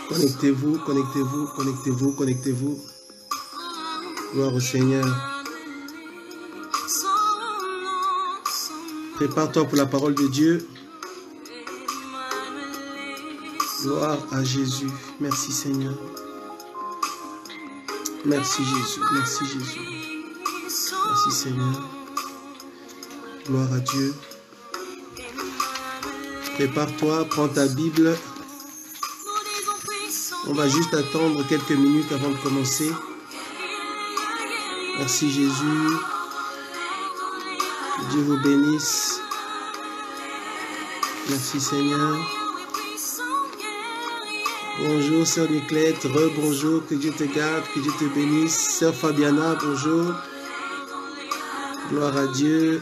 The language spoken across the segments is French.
Connectez-vous, connectez-vous, connectez-vous, connectez-vous. Gloire au Seigneur. Prépare-toi pour la parole de Dieu. Gloire à Jésus. Merci Seigneur. Merci Jésus. Merci Jésus. Merci Seigneur. Gloire à Dieu. Prépare-toi, prends ta Bible. On va juste attendre quelques minutes avant de commencer. Merci Jésus. Que Dieu vous bénisse. Merci Seigneur. Bonjour Sœur Niclette, rebonjour, que Dieu te garde, que Dieu te bénisse. Sœur Fabiana, bonjour. Gloire à Dieu.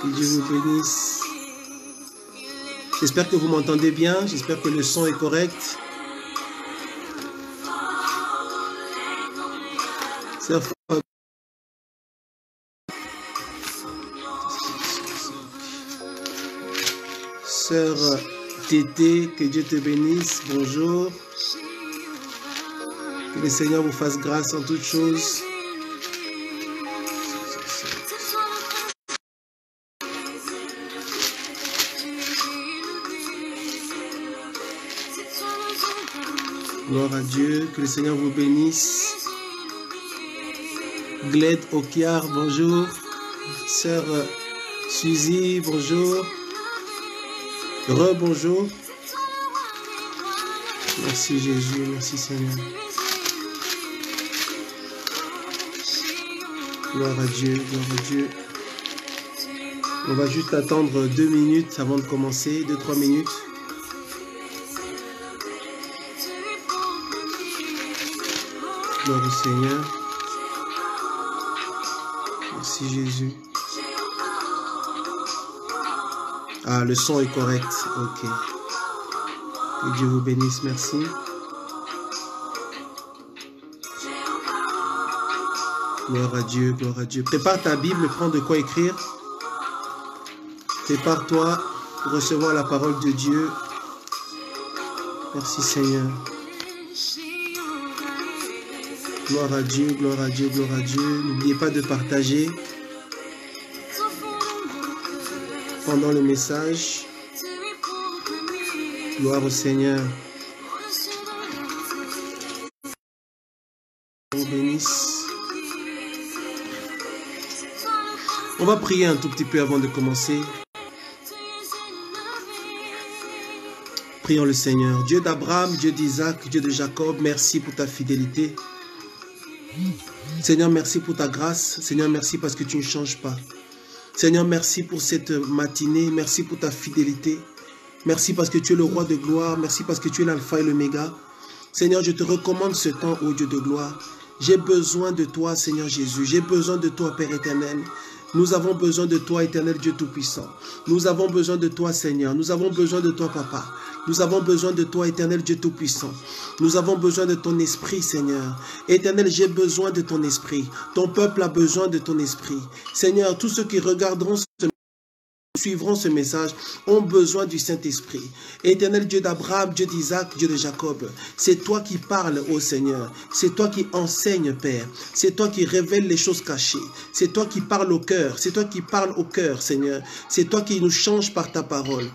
Que Dieu vous bénisse. J'espère que vous m'entendez bien, j'espère que le son est correct. Sœur Tété, que Dieu te bénisse, bonjour. Que le Seigneur vous fasse grâce en toutes choses. Gloire à Dieu, que le Seigneur vous bénisse. Gled Okiar, bonjour. Sœur Suzy, bonjour. Rebonjour. Merci Jésus, merci Seigneur. Gloire à Dieu, gloire à Dieu. On va juste attendre 2 minutes avant de commencer, 2-3 minutes. Gloire au Seigneur. Merci Jésus. Ah, le son est correct. Ok. Que Dieu vous bénisse. Merci. Gloire à Dieu, gloire à Dieu. Prépare ta Bible, prends de quoi écrire. Prépare-toi pour recevoir la parole de Dieu. Merci Seigneur. Gloire à Dieu, gloire à Dieu, gloire à Dieu. N'oubliez pas de partager pendant le message. Gloire au Seigneur. Vous bénisse. On va prier un tout petit peu avant de commencer. Prions le Seigneur. Dieu d'Abraham, Dieu d'Isaac, Dieu de Jacob, merci pour ta fidélité. Seigneur, merci pour ta grâce. Seigneur, merci parce que tu ne changes pas. Seigneur, merci pour cette matinée. Merci pour ta fidélité. Merci parce que tu es le roi de gloire. Merci parce que tu es l'alpha et l'oméga. Seigneur, je te recommande ce temps, ô Dieu de gloire. J'ai besoin de toi, Seigneur Jésus. J'ai besoin de toi, Père éternel. Nous avons besoin de toi, éternel Dieu Tout-Puissant. Nous avons besoin de toi, Seigneur. Nous avons besoin de toi, Papa. Nous avons besoin de toi, éternel Dieu Tout-Puissant. Nous avons besoin de ton esprit, Seigneur. Éternel, j'ai besoin de ton esprit. Ton peuple a besoin de ton esprit. Seigneur, tous ceux qui regarderont suivront ce message ont besoin du Saint-Esprit. Éternel Dieu d'Abraham, Dieu d'Isaac, Dieu de Jacob, c'est toi qui parles, ô Seigneur. C'est toi qui enseignes, Père. C'est toi qui révèles les choses cachées. C'est toi qui parles au cœur. C'est toi qui parles au cœur, Seigneur. C'est toi qui nous changes par ta parole.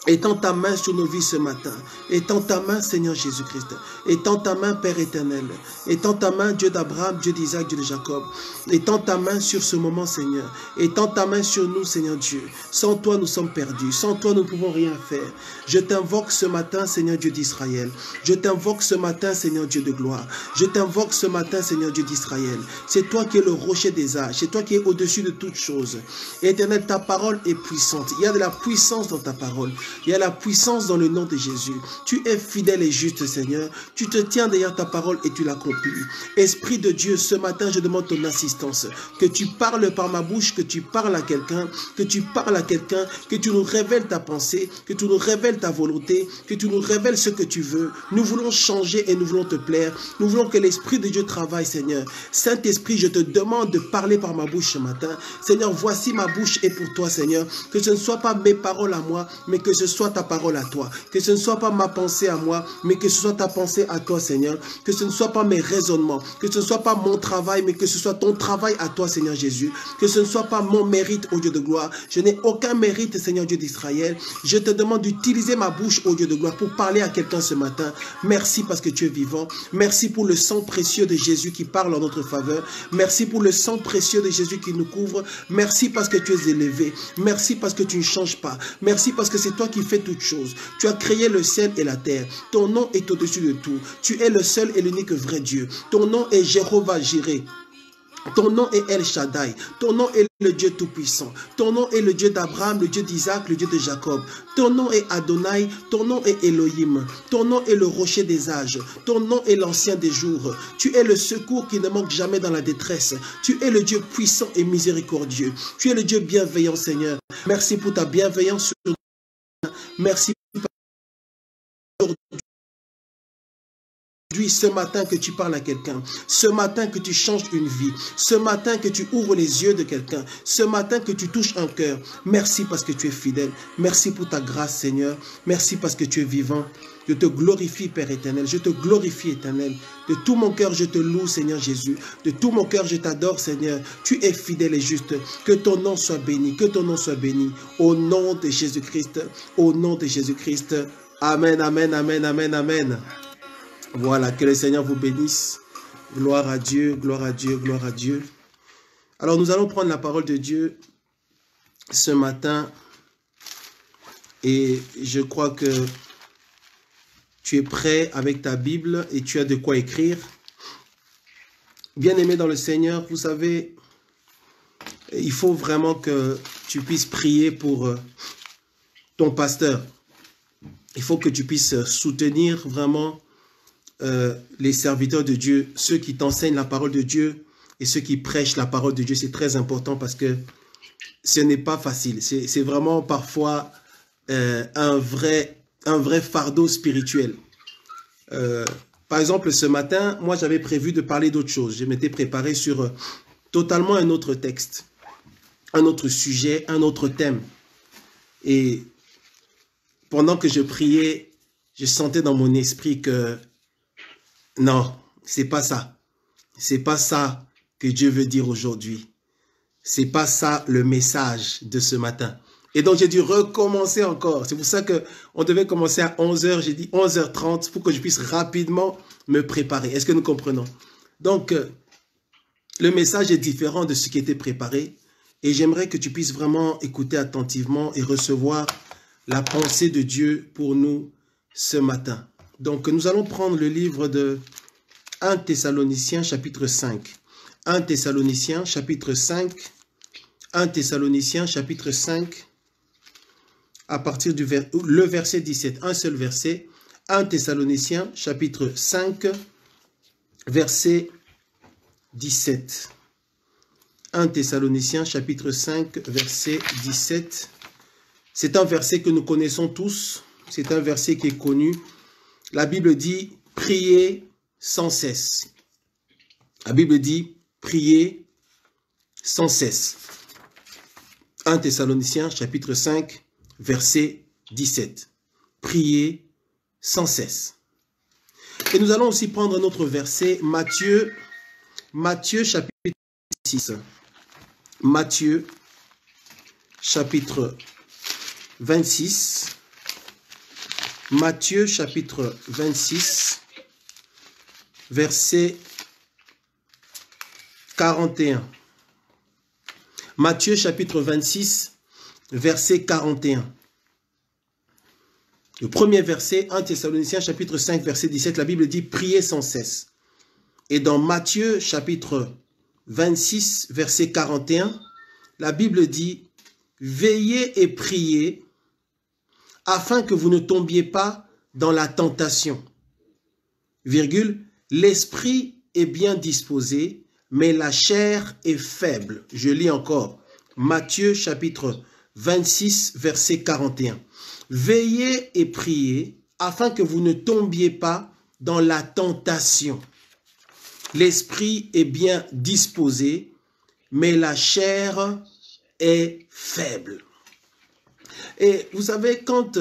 Étends ta main sur nos vies ce matin. Étends ta main, Seigneur Jésus-Christ. Étends ta main, Père éternel. Étends ta main, Dieu d'Abraham, Dieu d'Isaac, Dieu de Jacob. Étends ta main sur ce moment, Seigneur. Étends ta main sur nous, Seigneur Dieu. Sans toi, nous sommes perdus. Sans toi, nous ne pouvons rien faire. Je t'invoque ce matin, Seigneur Dieu d'Israël. Je t'invoque ce matin, Seigneur Dieu de gloire. Je t'invoque ce matin, Seigneur Dieu d'Israël. C'est toi qui es le rocher des âges. C'est toi qui es au-dessus de toutes choses. Éternel, ta parole est puissante. Il y a de la puissance dans ta parole. Il y a la puissance dans le nom de Jésus. Tu es fidèle et juste, Seigneur. Tu te tiens derrière ta parole et tu l'accomplis. Esprit de Dieu, ce matin, je demande ton assistance. Que tu parles par ma bouche, que tu parles à quelqu'un, que tu parles à quelqu'un, que tu nous révèles ta pensée, que tu nous révèles ta volonté, que tu nous révèles ce que tu veux. Nous voulons changer et nous voulons te plaire. Nous voulons que l'Esprit de Dieu travaille, Seigneur. Saint-Esprit, je te demande de parler par ma bouche ce matin. Seigneur, voici ma bouche est pour toi, Seigneur. Que ce ne soit pas mes paroles à moi, mais que ce soit ta parole à toi, que ce ne soit pas ma pensée à moi, mais que ce soit ta pensée à toi, Seigneur, que ce ne soit pas mes raisonnements, que ce ne soit pas mon travail, mais que ce soit ton travail à toi, Seigneur Jésus, que ce ne soit pas mon mérite, ô Dieu de gloire. Je n'ai aucun mérite, Seigneur Dieu d'Israël. Je te demande d'utiliser ma bouche, ô Dieu de gloire, pour parler à quelqu'un ce matin. Merci parce que tu es vivant. Merci pour le sang précieux de Jésus qui parle en notre faveur. Merci pour le sang précieux de Jésus qui nous couvre. Merci parce que tu es élevé. Merci parce que tu ne changes pas. Merci parce que c'est toi qui fais toutes choses. Tu as créé le ciel et la terre. Ton nom est au-dessus de tout. Tu es le seul et l'unique vrai Dieu. Ton nom est Jéhovah Jireh. Ton nom est El Shaddai, ton nom est le Dieu Tout-Puissant, ton nom est le Dieu d'Abraham, le Dieu d'Isaac, le Dieu de Jacob, ton nom est Adonai, ton nom est Elohim, ton nom est le rocher des âges, ton nom est l'ancien des jours, tu es le secours qui ne manque jamais dans la détresse, tu es le Dieu puissant et miséricordieux, tu es le Dieu bienveillant Seigneur, merci pour ta bienveillance sur nous, merci pour ce matin que tu parles à quelqu'un, ce matin que tu changes une vie, ce matin que tu ouvres les yeux de quelqu'un, ce matin que tu touches un cœur. Merci parce que tu es fidèle. Merci pour ta grâce, Seigneur. Merci parce que tu es vivant. Je te glorifie, Père éternel. Je te glorifie, éternel. De tout mon cœur, je te loue, Seigneur Jésus. De tout mon cœur, je t'adore, Seigneur. Tu es fidèle et juste. Que ton nom soit béni. Que ton nom soit béni. Au nom de Jésus-Christ. Au nom de Jésus-Christ. Amen, amen, amen, amen, amen. Voilà, que le Seigneur vous bénisse. Gloire à Dieu, gloire à Dieu, gloire à Dieu. Alors nous allons prendre la parole de Dieu ce matin. Et je crois que tu es prêt avec ta Bible et tu as de quoi écrire. Bien-aimé dans le Seigneur, vous savez, il faut vraiment que tu puisses prier pour ton pasteur. Il faut que tu puisses soutenir vraiment les serviteurs de Dieu, ceux qui t'enseignent la parole de Dieu et ceux qui prêchent la parole de Dieu. C'est très important parce que ce n'est pas facile. C'est vraiment parfois un vrai fardeau spirituel. Par exemple, ce matin, moi j'avais prévu de parler d'autre chose. Je m'étais préparé sur totalement un autre texte, un autre sujet, un autre thème. Et pendant que je priais, je sentais dans mon esprit que non, c'est pas ça. C'est pas ça que Dieu veut dire aujourd'hui. C'est pas ça le message de ce matin. Et donc, j'ai dû recommencer encore. C'est pour ça qu'on devait commencer à 11h. J'ai dit 11h30 pour que je puisse rapidement me préparer. Est-ce que nous comprenons? Donc, le message est différent de ce qui était préparé. Et j'aimerais que tu puisses vraiment écouter attentivement et recevoir la pensée de Dieu pour nous ce matin. Donc, nous allons prendre le livre de 1 Thessaloniciens, chapitre 5. 1 Thessaloniciens, chapitre 5. 1 Thessaloniciens, chapitre 5, à partir du le verset 17. Un seul verset. 1 Thessaloniciens, chapitre 5, verset 17. 1 Thessaloniciens, chapitre 5, verset 17. C'est un verset que nous connaissons tous. C'est un verset qui est connu. La Bible dit « Priez sans cesse ». La Bible dit « Priez sans cesse ». 1 Thessaloniciens, chapitre 5, verset 17. « Priez sans cesse ». Et nous allons aussi prendre un autre verset, Matthieu, chapitre 6. Matthieu, chapitre 26. Matthieu chapitre 26, verset 41. Matthieu chapitre 26, verset 41. Le premier verset, 1 Thessaloniciens chapitre 5, verset 17, la Bible dit « Priez sans cesse ». Et dans Matthieu chapitre 26, verset 41, la Bible dit « Veillez et priez » afin que vous ne tombiez pas dans la tentation. Virgule, l'esprit est bien disposé, mais la chair est faible. Je lis encore. Matthieu chapitre 26, verset 41. Veillez et priez, afin que vous ne tombiez pas dans la tentation. L'esprit est bien disposé, mais la chair est faible. Et vous savez, quand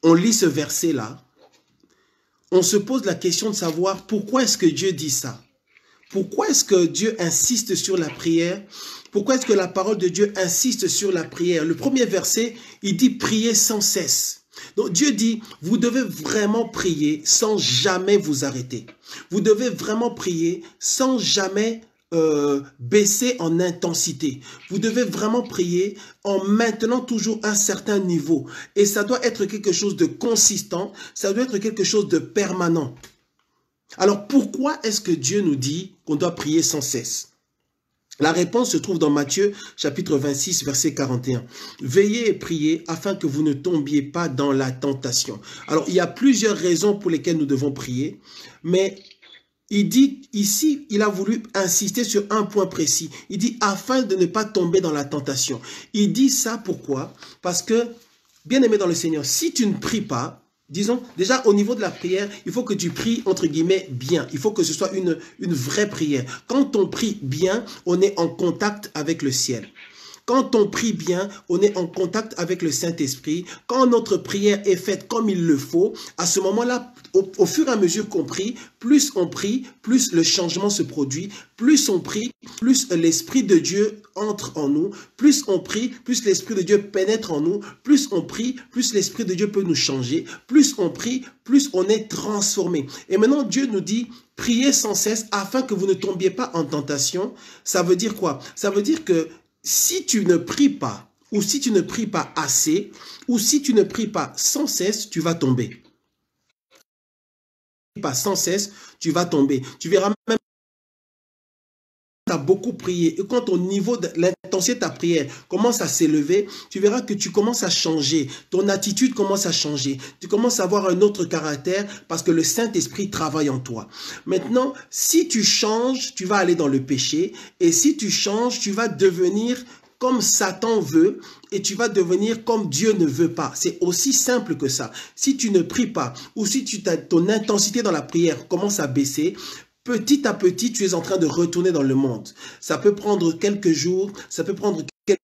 on lit ce verset-là, on se pose la question de savoir pourquoi est-ce que Dieu dit ça? Pourquoi est-ce que Dieu insiste sur la prière? Pourquoi est-ce que la parole de Dieu insiste sur la prière? Le premier verset, il dit prier sans cesse. Donc Dieu dit, vous devez vraiment prier sans jamais vous arrêter. Vous devez vraiment prier sans jamais baisser en intensité. Vous devez vraiment prier en maintenant toujours un certain niveau. Et ça doit être quelque chose de consistant, ça doit être quelque chose de permanent. Alors pourquoi est-ce que Dieu nous dit qu'on doit prier sans cesse? La réponse se trouve dans Matthieu chapitre 26 verset 41. Veillez et priez afin que vous ne tombiez pas dans la tentation. Alors il y a plusieurs raisons pour lesquelles nous devons prier, mais il dit ici, il a voulu insister sur un point précis. Il dit afin de ne pas tomber dans la tentation. Il dit ça pourquoi? Parce que, bien aimé dans le Seigneur, si tu ne pries pas, disons, déjà au niveau de la prière, il faut que tu pries entre guillemets bien. Il faut que ce soit une vraie prière. Quand on prie bien, on est en contact avec le ciel. Quand on prie bien, on est en contact avec le Saint-Esprit. Quand notre prière est faite comme il le faut, à ce moment-là, au fur et à mesure qu'on prie, plus le changement se produit. Plus on prie, plus l'Esprit de Dieu entre en nous. Plus on prie, plus l'Esprit de Dieu pénètre en nous. Plus on prie, plus l'Esprit de Dieu peut nous changer. Plus on prie, plus on est transformé. Et maintenant, Dieu nous dit, priez sans cesse afin que vous ne tombiez pas en tentation. Ça veut dire quoi? Ça veut dire que si tu ne pries pas, ou si tu ne pries pas assez, ou si tu ne pries pas sans cesse, tu vas tomber. Pas sans cesse, tu vas tomber. Tu verras même que tu as beaucoup prié. Et quand ton niveau de l'intensité de ta prière commence à s'élever, tu verras que tu commences à changer. Ton attitude commence à changer. Tu commences à avoir un autre caractère parce que le Saint-Esprit travaille en toi. Maintenant, si tu changes, tu vas aller dans le péché. Et si tu changes, tu vas devenir comme Satan veut et tu vas devenir comme Dieu ne veut pas. C'est aussi simple que ça. Si tu ne pries pas ou si ton intensité dans la prière commence à baisser, petit à petit, tu es en train de retourner dans le monde. Ça peut prendre quelques jours, ça peut prendre quelques...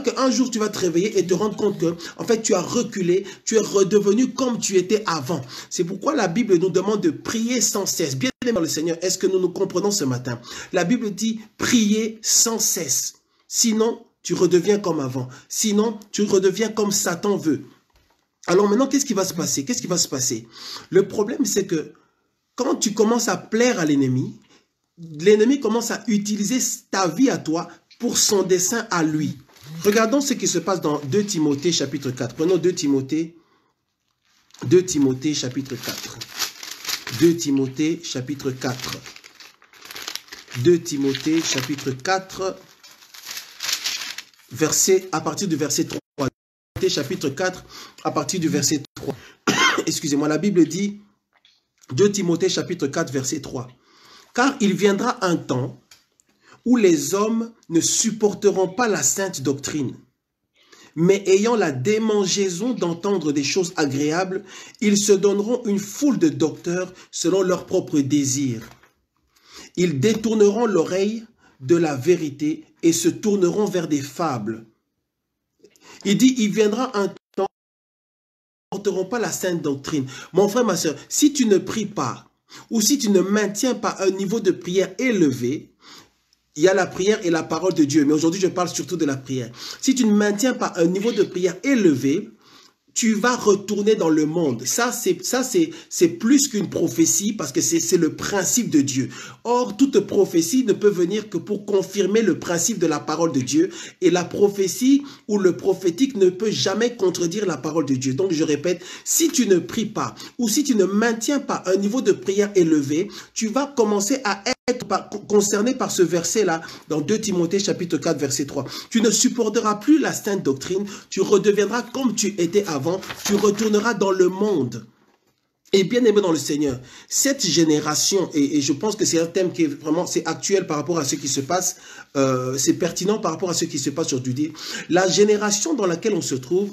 qu'un jour, tu vas te réveiller et te rendre compte que, en fait, tu as reculé, tu es redevenu comme tu étais avant. C'est pourquoi la Bible nous demande de prier sans cesse. Bien aimé dans le Seigneur, est-ce que nous comprenons ce matin? La Bible dit prier sans cesse. Sinon, tu redeviens comme avant. Sinon, tu redeviens comme Satan veut. Alors maintenant, qu'est-ce qui va se passer? Qu'est-ce qui va se passer? Le problème, c'est que quand tu commences à plaire à l'ennemi commence à utiliser ta vie à toi pour son dessein à lui. Regardons ce qui se passe dans 2 Timothée chapitre 4. Prenons 2 Timothée chapitre 4. 2 Timothée chapitre 4. 2 Timothée chapitre 4. À partir du verset 3. Chapitre 4, à partir du verset 3. Excusez-moi, la Bible dit, 2 Timothée chapitre 4, verset 3. Car il viendra un temps où les hommes ne supporteront pas la sainte doctrine, mais ayant la démangeaison d'entendre des choses agréables, ils se donneront une foule de docteurs selon leurs propres désirs. Ils détourneront l'oreille de la vérité et se tourneront vers des fables. Il dit, il viendra un temps où ils ne porteront pas la sainte doctrine. Mon frère, ma soeur, si tu ne pries pas, ou si tu ne maintiens pas un niveau de prière élevé, il y a la prière et la parole de Dieu, mais aujourd'hui je parle surtout de la prière. Si tu ne maintiens pas un niveau de prière élevé, tu vas retourner dans le monde. Ça, c'est plus qu'une prophétie parce que c'est le principe de Dieu. Or, toute prophétie ne peut venir que pour confirmer le principe de la parole de Dieu. Et la prophétie ou le prophétique ne peut jamais contredire la parole de Dieu. Donc, je répète, si tu ne pries pas ou si tu ne maintiens pas un niveau de prière élevé, tu vas commencer à être concerné par ce verset-là dans 2 Timothée chapitre 4 verset 3. Tu ne supporteras plus la sainte doctrine, tu redeviendras comme tu étais avant, tu retourneras dans le monde. Et bien aimé dans le Seigneur, cette génération, et je pense que c'est un thème qui est vraiment, c'est actuel par rapport à ce qui se passe, c'est pertinent par rapport à ce qui se passe aujourd'hui. La génération dans laquelle on se trouve,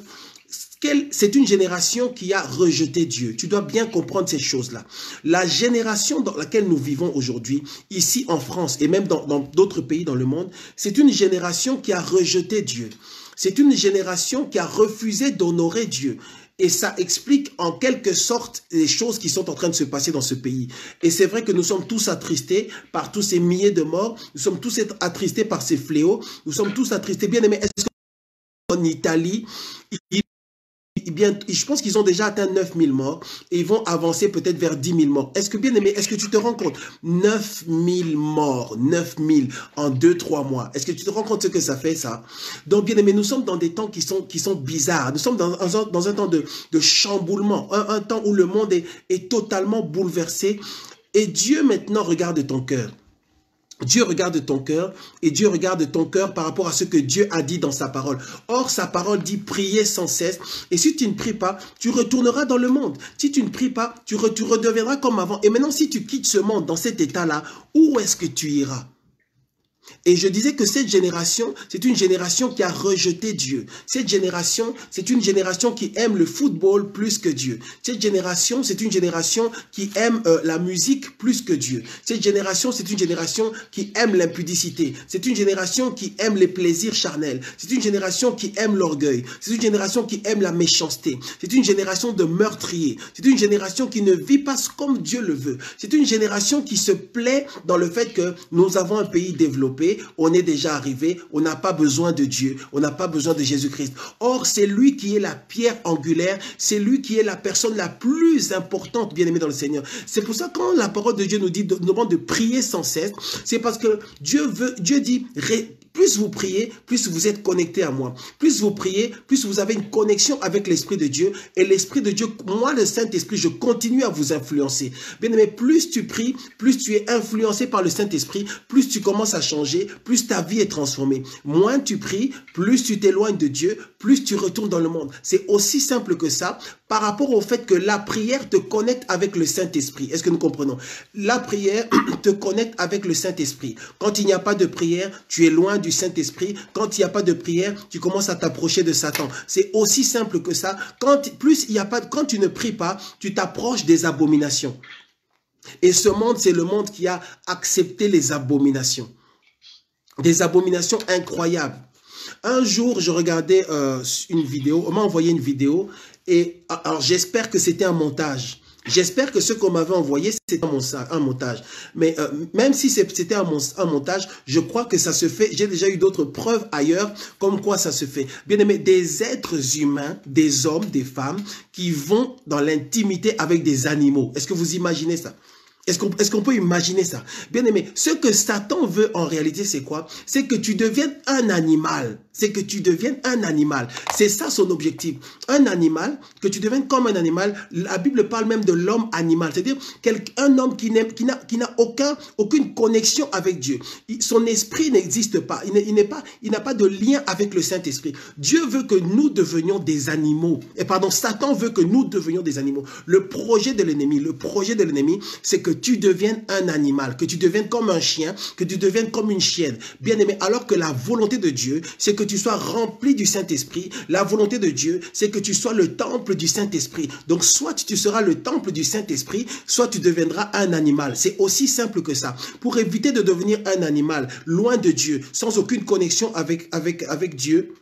c'est une génération qui a rejeté Dieu. Tu dois bien comprendre ces choses-là. La génération dans laquelle nous vivons aujourd'hui, ici en France et même dans d'autres pays dans le monde, c'est une génération qui a rejeté Dieu. C'est une génération qui a refusé d'honorer Dieu. Et ça explique en quelque sorte les choses qui sont en train de se passer dans ce pays. Et c'est vrai que nous sommes tous attristés par tous ces milliers de morts. Nous sommes tous attristés par ces fléaux. Nous sommes tous attristés. Bien aimés, est-ce qu'en Italie, je pense qu'ils ont déjà atteint 9000 morts et ils vont avancer peut-être vers 10 000 morts. Est-ce que, bien aimé, est-ce que tu te rends compte? 9000 morts, 9000 en 2-3 mois. Est-ce que tu te rends compte ce que ça fait, ça? Donc, bien aimé, nous sommes dans des temps qui sont bizarres. Nous sommes dans un temps de chamboulement, un temps où le monde est totalement bouleversé. Et Dieu maintenant regarde ton cœur. Dieu regarde ton cœur et Dieu regarde ton cœur par rapport à ce que Dieu a dit dans sa parole. Or, sa parole dit prier sans cesse. Et si tu ne pries pas, tu retourneras dans le monde. Si tu ne pries pas, tu redeviendras comme avant. Et maintenant, si tu quittes ce monde dans cet état-là, où est-ce que tu iras? Et je disais que cette génération, c'est une génération qui a rejeté Dieu. Cette génération, c'est une génération qui aime le football plus que Dieu. Cette génération, c'est une génération qui aime la musique plus que Dieu. Cette génération, c'est une génération qui aime l'impudicité. C'est une génération qui aime les plaisirs charnels. C'est une génération qui aime l'orgueil. C'est une génération qui aime la méchanceté. C'est une génération de meurtriers. C'est une génération qui ne vit pas comme Dieu le veut. C'est une génération qui se plaît dans le fait que nous avons un pays développé, on est déjà arrivé, on n'a pas besoin de Dieu, on n'a pas besoin de Jésus-Christ. Or, c'est lui qui est la pierre angulaire, c'est lui qui est la personne la plus importante, bien aimée dans le Seigneur. C'est pour ça que quand la parole de Dieu nous demande de prier sans cesse, c'est parce que Dieu dit, plus vous priez, plus vous êtes connecté à moi. Plus vous priez, plus vous avez une connexion avec l'Esprit de Dieu. Et l'Esprit de Dieu, moi le Saint-Esprit, je continue à vous influencer. Bien aimé, plus tu pries, plus tu es influencé par le Saint-Esprit, plus tu commences à changer, plus ta vie est transformée. Moins tu pries, plus tu t'éloignes de Dieu, plus tu retournes dans le monde. C'est aussi simple que ça par rapport au fait que la prière te connecte avec le Saint-Esprit. Est-ce que nous comprenons? La prière te connecte avec le Saint-Esprit. Quand il n'y a pas de prière, tu es loin du Saint-Esprit. Quand il n'y a pas de prière, tu commences à t'approcher de Satan. C'est aussi simple que ça. Quand tu ne pries pas, tu t'approches des abominations. Et ce monde, c'est le monde qui a accepté les abominations. Des abominations incroyables. Un jour, je regardais une vidéo, on m'a envoyé une vidéo, et alors j'espère que c'était un montage. J'espère que ce qu'on m'avait envoyé, c'était un montage. Mais même si c'était un montage, je crois que ça se fait. J'ai déjà eu d'autres preuves ailleurs comme quoi ça se fait. Bien aimé, des êtres humains, des hommes, des femmes, qui vont dans l'intimité avec des animaux. Est-ce que vous imaginez ça? Est-ce qu'on peut imaginer ça? Bien aimé, ce que Satan veut en réalité, c'est quoi? C'est que tu deviennes un animal. C'est que tu deviennes un animal. C'est ça son objectif. Un animal, que tu deviennes comme un animal. La Bible parle même de l'homme animal. C'est-à-dire un homme qui n'a aucune connexion avec Dieu. Son esprit n'existe pas. Il n'a pas de lien avec le Saint-Esprit. Dieu veut que nous devenions des animaux. Et pardon, Satan veut que nous devenions des animaux. Le projet de l'ennemi, c'est que tu deviennes un animal, que tu deviennes comme un chien, que tu deviennes comme une chienne. Bien aimé, alors que la volonté de Dieu, c'est que tu sois rempli du Saint-Esprit. La volonté de Dieu, c'est que tu sois le temple du Saint-Esprit. Donc, soit tu seras le temple du Saint-Esprit, soit tu deviendras un animal. C'est aussi simple que ça. Pour éviter de devenir un animal, loin de Dieu, sans aucune connexion avec Dieu,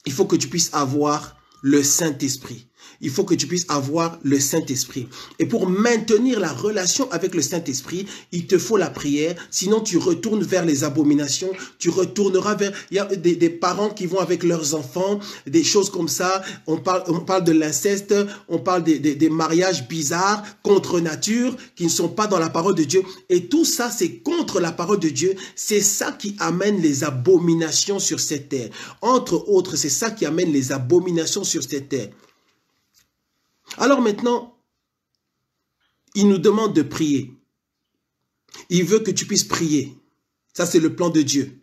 il faut que tu puisses avoir le Saint-Esprit. Il faut que tu puisses avoir le Saint-Esprit. Et pour maintenir la relation avec le Saint-Esprit, il te faut la prière. Sinon, tu retournes vers les abominations. Tu retourneras vers... Il y a des parents qui vont avec leurs enfants, des choses comme ça. On parle de l'inceste. On parle des mariages bizarres, contre nature, qui ne sont pas dans la parole de Dieu. Et tout ça, c'est contre la parole de Dieu. C'est ça qui amène les abominations sur cette terre. Entre autres, c'est ça qui amène les abominations sur cette terre. Alors maintenant, il nous demande de prier. Il veut que tu puisses prier. Ça, c'est le plan de Dieu.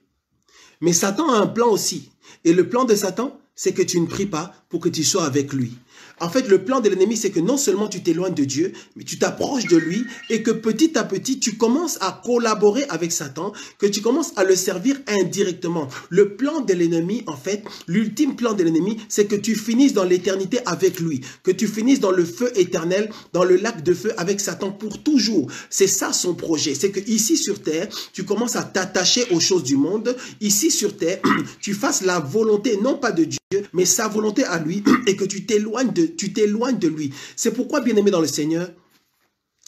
Mais Satan a un plan aussi. Et le plan de Satan, c'est que tu ne pries pas pour que tu sois avec lui. En fait, le plan de l'ennemi, c'est que non seulement tu t'éloignes de Dieu, mais tu t'approches de lui et que petit à petit, tu commences à collaborer avec Satan, que tu commences à le servir indirectement. Le plan de l'ennemi, en fait, l'ultime plan de l'ennemi, c'est que tu finisses dans l'éternité avec lui, que tu finisses dans le feu éternel, dans le lac de feu avec Satan pour toujours. C'est ça son projet. C'est que ici sur terre, tu commences à t'attacher aux choses du monde. Ici sur terre, tu fasses la volonté, non pas de Dieu, mais sa volonté à lui, et que tu t'éloignes de lui. C'est pourquoi, bien-aimé dans le Seigneur,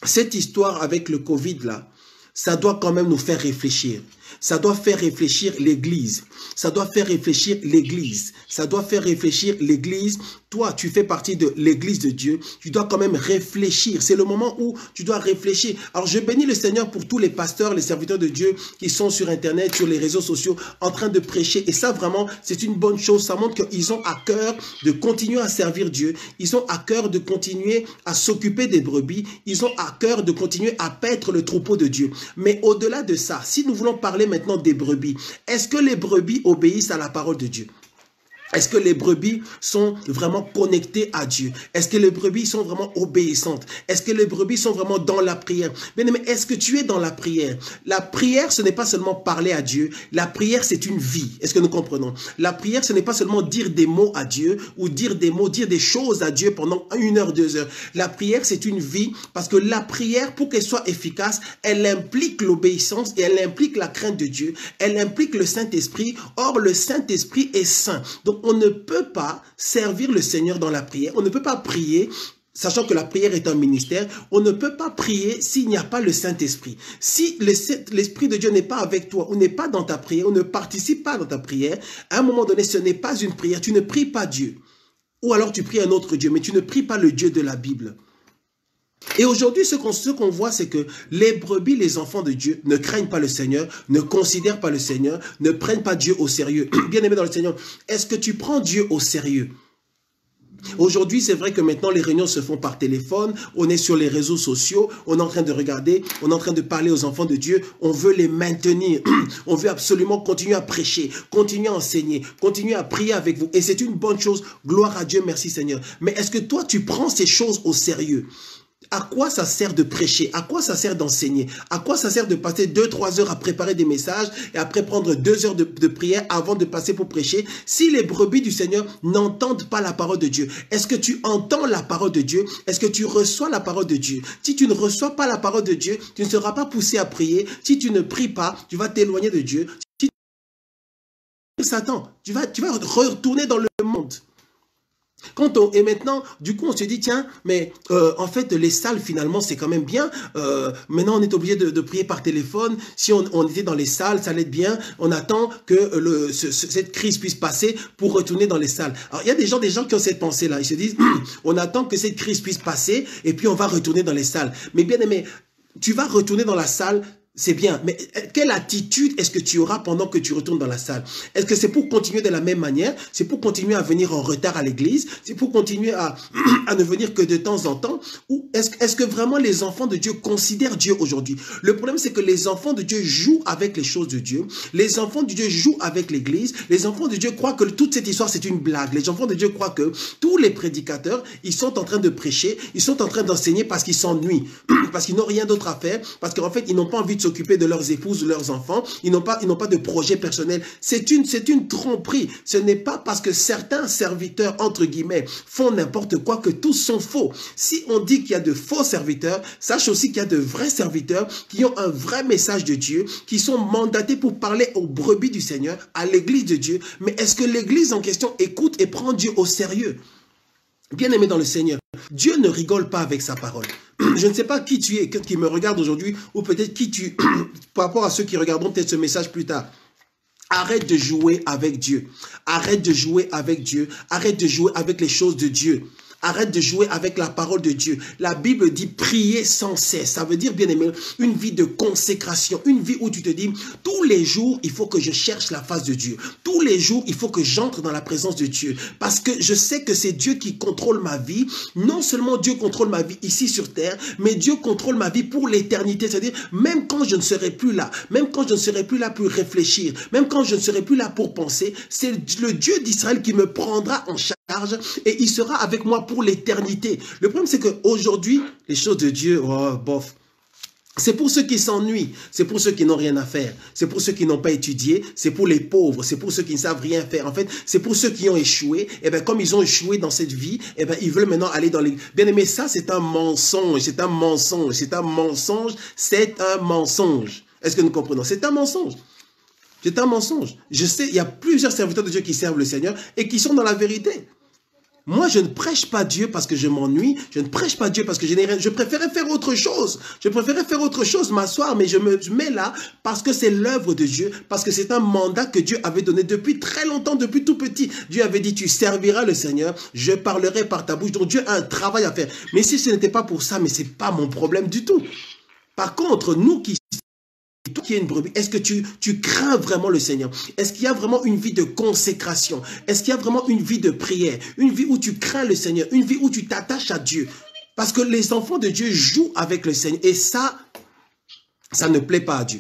cette histoire avec le Covid là, ça doit quand même nous faire réfléchir. Ça doit faire réfléchir l'Église. Ça doit faire réfléchir l'Église. Ça doit faire réfléchir l'Église. Toi, tu fais partie de l'Église de Dieu. Tu dois quand même réfléchir. C'est le moment où tu dois réfléchir. Alors, je bénis le Seigneur pour tous les pasteurs, les serviteurs de Dieu qui sont sur Internet, sur les réseaux sociaux, en train de prêcher. Et ça, vraiment, c'est une bonne chose. Ça montre qu'ils ont à cœur de continuer à servir Dieu. Ils ont à cœur de continuer à s'occuper des brebis. Ils ont à cœur de continuer à paître le troupeau de Dieu. Mais au-delà de ça, si nous voulons parler maintenant des brebis, est-ce que les brebis obéissent à la parole de Dieu? Est-ce que les brebis sont vraiment connectées à Dieu? Est-ce que les brebis sont vraiment obéissantes? Est-ce que les brebis sont vraiment dans la prière? Bien aimé, est-ce que tu es dans la prière? La prière, ce n'est pas seulement parler à Dieu. La prière, c'est une vie. Est-ce que nous comprenons? La prière, ce n'est pas seulement dire des mots à Dieu ou dire des mots, dire des choses à Dieu pendant 1 heure, 2 heures. La prière, c'est une vie parce que la prière, pour qu'elle soit efficace, elle implique l'obéissance et elle implique la crainte de Dieu. Elle implique le Saint-Esprit. Or, le Saint-Esprit est saint. Donc, on ne peut pas servir le Seigneur dans la prière. On ne peut pas prier, sachant que la prière est un ministère. On ne peut pas prier s'il n'y a pas le Saint-Esprit. Si l'Esprit de Dieu n'est pas avec toi, ou n'est pas dans ta prière, ou ne participe pas dans ta prière, à un moment donné, ce n'est pas une prière. Tu ne pries pas Dieu. Ou alors tu pries un autre Dieu, mais tu ne pries pas le Dieu de la Bible. Et aujourd'hui, ce qu'on voit, c'est que les brebis, les enfants de Dieu, ne craignent pas le Seigneur, ne considèrent pas le Seigneur, ne prennent pas Dieu au sérieux. Bien-aimé dans le Seigneur, est-ce que tu prends Dieu au sérieux? Aujourd'hui, c'est vrai que maintenant, les réunions se font par téléphone, on est sur les réseaux sociaux, on est en train de regarder, on est en train de parler aux enfants de Dieu, on veut les maintenir, on veut absolument continuer à prêcher, continuer à enseigner, continuer à prier avec vous. Et c'est une bonne chose, gloire à Dieu, merci Seigneur. Mais est-ce que toi, tu prends ces choses au sérieux? À quoi ça sert de prêcher? À quoi ça sert d'enseigner? À quoi ça sert de passer 2-3 heures à préparer des messages et après prendre 2 heures de prière avant de passer pour prêcher? Si les brebis du Seigneur n'entendent pas la parole de Dieu, est-ce que tu entends la parole de Dieu? Est-ce que tu reçois la parole de Dieu? Si tu ne reçois pas la parole de Dieu, tu ne seras pas poussé à prier. Si tu ne pries pas, tu vas t'éloigner de Dieu. Si tu Satan, tu vas retourner dans le monde. Et maintenant, du coup, on se dit, tiens, mais en fait, les salles, finalement, c'est quand même bien. Maintenant, on est obligé de prier par téléphone. Si on était dans les salles, ça allait être bien. On attend que cette crise puisse passer pour retourner dans les salles. Alors, il y a des gens qui ont cette pensée-là. Ils se disent, on attend que cette crise puisse passer et puis on va retourner dans les salles. Mais bien aimé, tu vas retourner dans la salle. C'est bien, mais quelle attitude est-ce que tu auras pendant que tu retournes dans la salle? Est-ce que c'est pour continuer de la même manière? C'est pour continuer à venir en retard à l'église? C'est pour continuer à ne venir que de temps en temps? Ou est-ce que vraiment les enfants de Dieu considèrent Dieu aujourd'hui? Le problème, c'est que les enfants de Dieu jouent avec les choses de Dieu. Les enfants de Dieu jouent avec l'église. Les enfants de Dieu croient que toute cette histoire, c'est une blague. Les enfants de Dieu croient que tous les prédicateurs, ils sont en train de prêcher, ils sont en train d'enseigner parce qu'ils s'ennuient, parce qu'ils n'ont rien d'autre à faire, parce qu'en fait, ils n'ont pas envie de s'occuper de leurs épouses ou leurs enfants, ils n'ont pas de projet personnel. C'est une tromperie. Ce n'est pas parce que certains serviteurs, entre guillemets, font n'importe quoi que tous sont faux. Si on dit qu'il y a de faux serviteurs, sache aussi qu'il y a de vrais serviteurs qui ont un vrai message de Dieu, qui sont mandatés pour parler aux brebis du Seigneur, à l'église de Dieu. Mais est-ce que l'église en question écoute et prend Dieu au sérieux? Bien-aimé dans le Seigneur, Dieu ne rigole pas avec sa parole. Je ne sais pas qui tu es, qui me regarde aujourd'hui, ou peut-être qui tu, par rapport à ceux qui regarderont peut-être ce message plus tard. Arrête de jouer avec Dieu. Arrête de jouer avec Dieu. Arrête de jouer avec les choses de Dieu. Arrête de jouer avec la parole de Dieu. La Bible dit prier sans cesse. Ça veut dire, bien aimé, une vie de consécration. Une vie où tu te dis, tous les jours, il faut que je cherche la face de Dieu. Tous les jours, il faut que j'entre dans la présence de Dieu. Parce que je sais que c'est Dieu qui contrôle ma vie. Non seulement Dieu contrôle ma vie ici sur terre, mais Dieu contrôle ma vie pour l'éternité. C'est-à-dire, même quand je ne serai plus là, même quand je ne serai plus là pour réfléchir, même quand je ne serai plus là pour penser, c'est le Dieu d'Israël qui me prendra en charge. charge et il sera avec moi pour l'éternité. Le problème, c'est qu'aujourd'hui, les choses de Dieu, oh, bof. C'est pour ceux qui s'ennuient, c'est pour ceux qui n'ont rien à faire, c'est pour ceux qui n'ont pas étudié, c'est pour les pauvres, c'est pour ceux qui ne savent rien faire. En fait, c'est pour ceux qui ont échoué. Et bien, comme ils ont échoué dans cette vie, et bien, ils veulent maintenant aller dans les... Bien aimé, ça, c'est un mensonge, c'est un mensonge, c'est un mensonge, c'est un mensonge. Est-ce que nous comprenons? C'est un mensonge. C'est un mensonge. Je sais, il y a plusieurs serviteurs de Dieu qui servent le Seigneur et qui sont dans la vérité. Moi, je ne prêche pas Dieu parce que je m'ennuie. Je ne prêche pas Dieu parce que je n'ai rien. Je préférais faire autre chose. Je préférais faire autre chose, m'asseoir, mais je me mets là parce que c'est l'œuvre de Dieu, parce que c'est un mandat que Dieu avait donné depuis très longtemps, depuis tout petit. Dieu avait dit, tu serviras le Seigneur, je parlerai par ta bouche. Donc Dieu a un travail à faire. Mais si ce n'était pas pour ça, mais ce n'est pas mon problème du tout. Par contre, nous qui... Toi qui es une brebis, est-ce que tu crains vraiment le Seigneur? Est-ce qu'il y a vraiment une vie de consécration? Est-ce qu'il y a vraiment une vie de prière? Une vie où tu crains le Seigneur? Une vie où tu t'attaches à Dieu? Parce que les enfants de Dieu jouent avec le Seigneur. Et ça ne plaît pas à Dieu.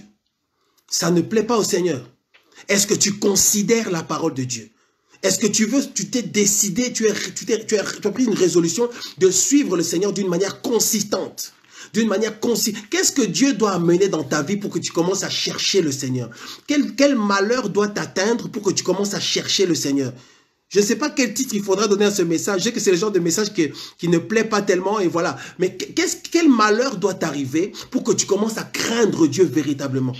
Ça ne plaît pas au Seigneur. Est-ce que tu considères la parole de Dieu? Est-ce que tu t'es décidé, tu as pris une résolution de suivre le Seigneur d'une manière consistante? D'une manière consistante. Qu'est-ce que Dieu doit amener dans ta vie pour que tu commences à chercher le Seigneur? Quel malheur doit t'atteindre pour que tu commences à chercher le Seigneur? Je ne sais pas quel titre il faudra donner à ce message. Je sais que c'est le genre de message qui ne plaît pas tellement et voilà. Mais quel malheur doit t'arriver pour que tu commences à craindre Dieu véritablement?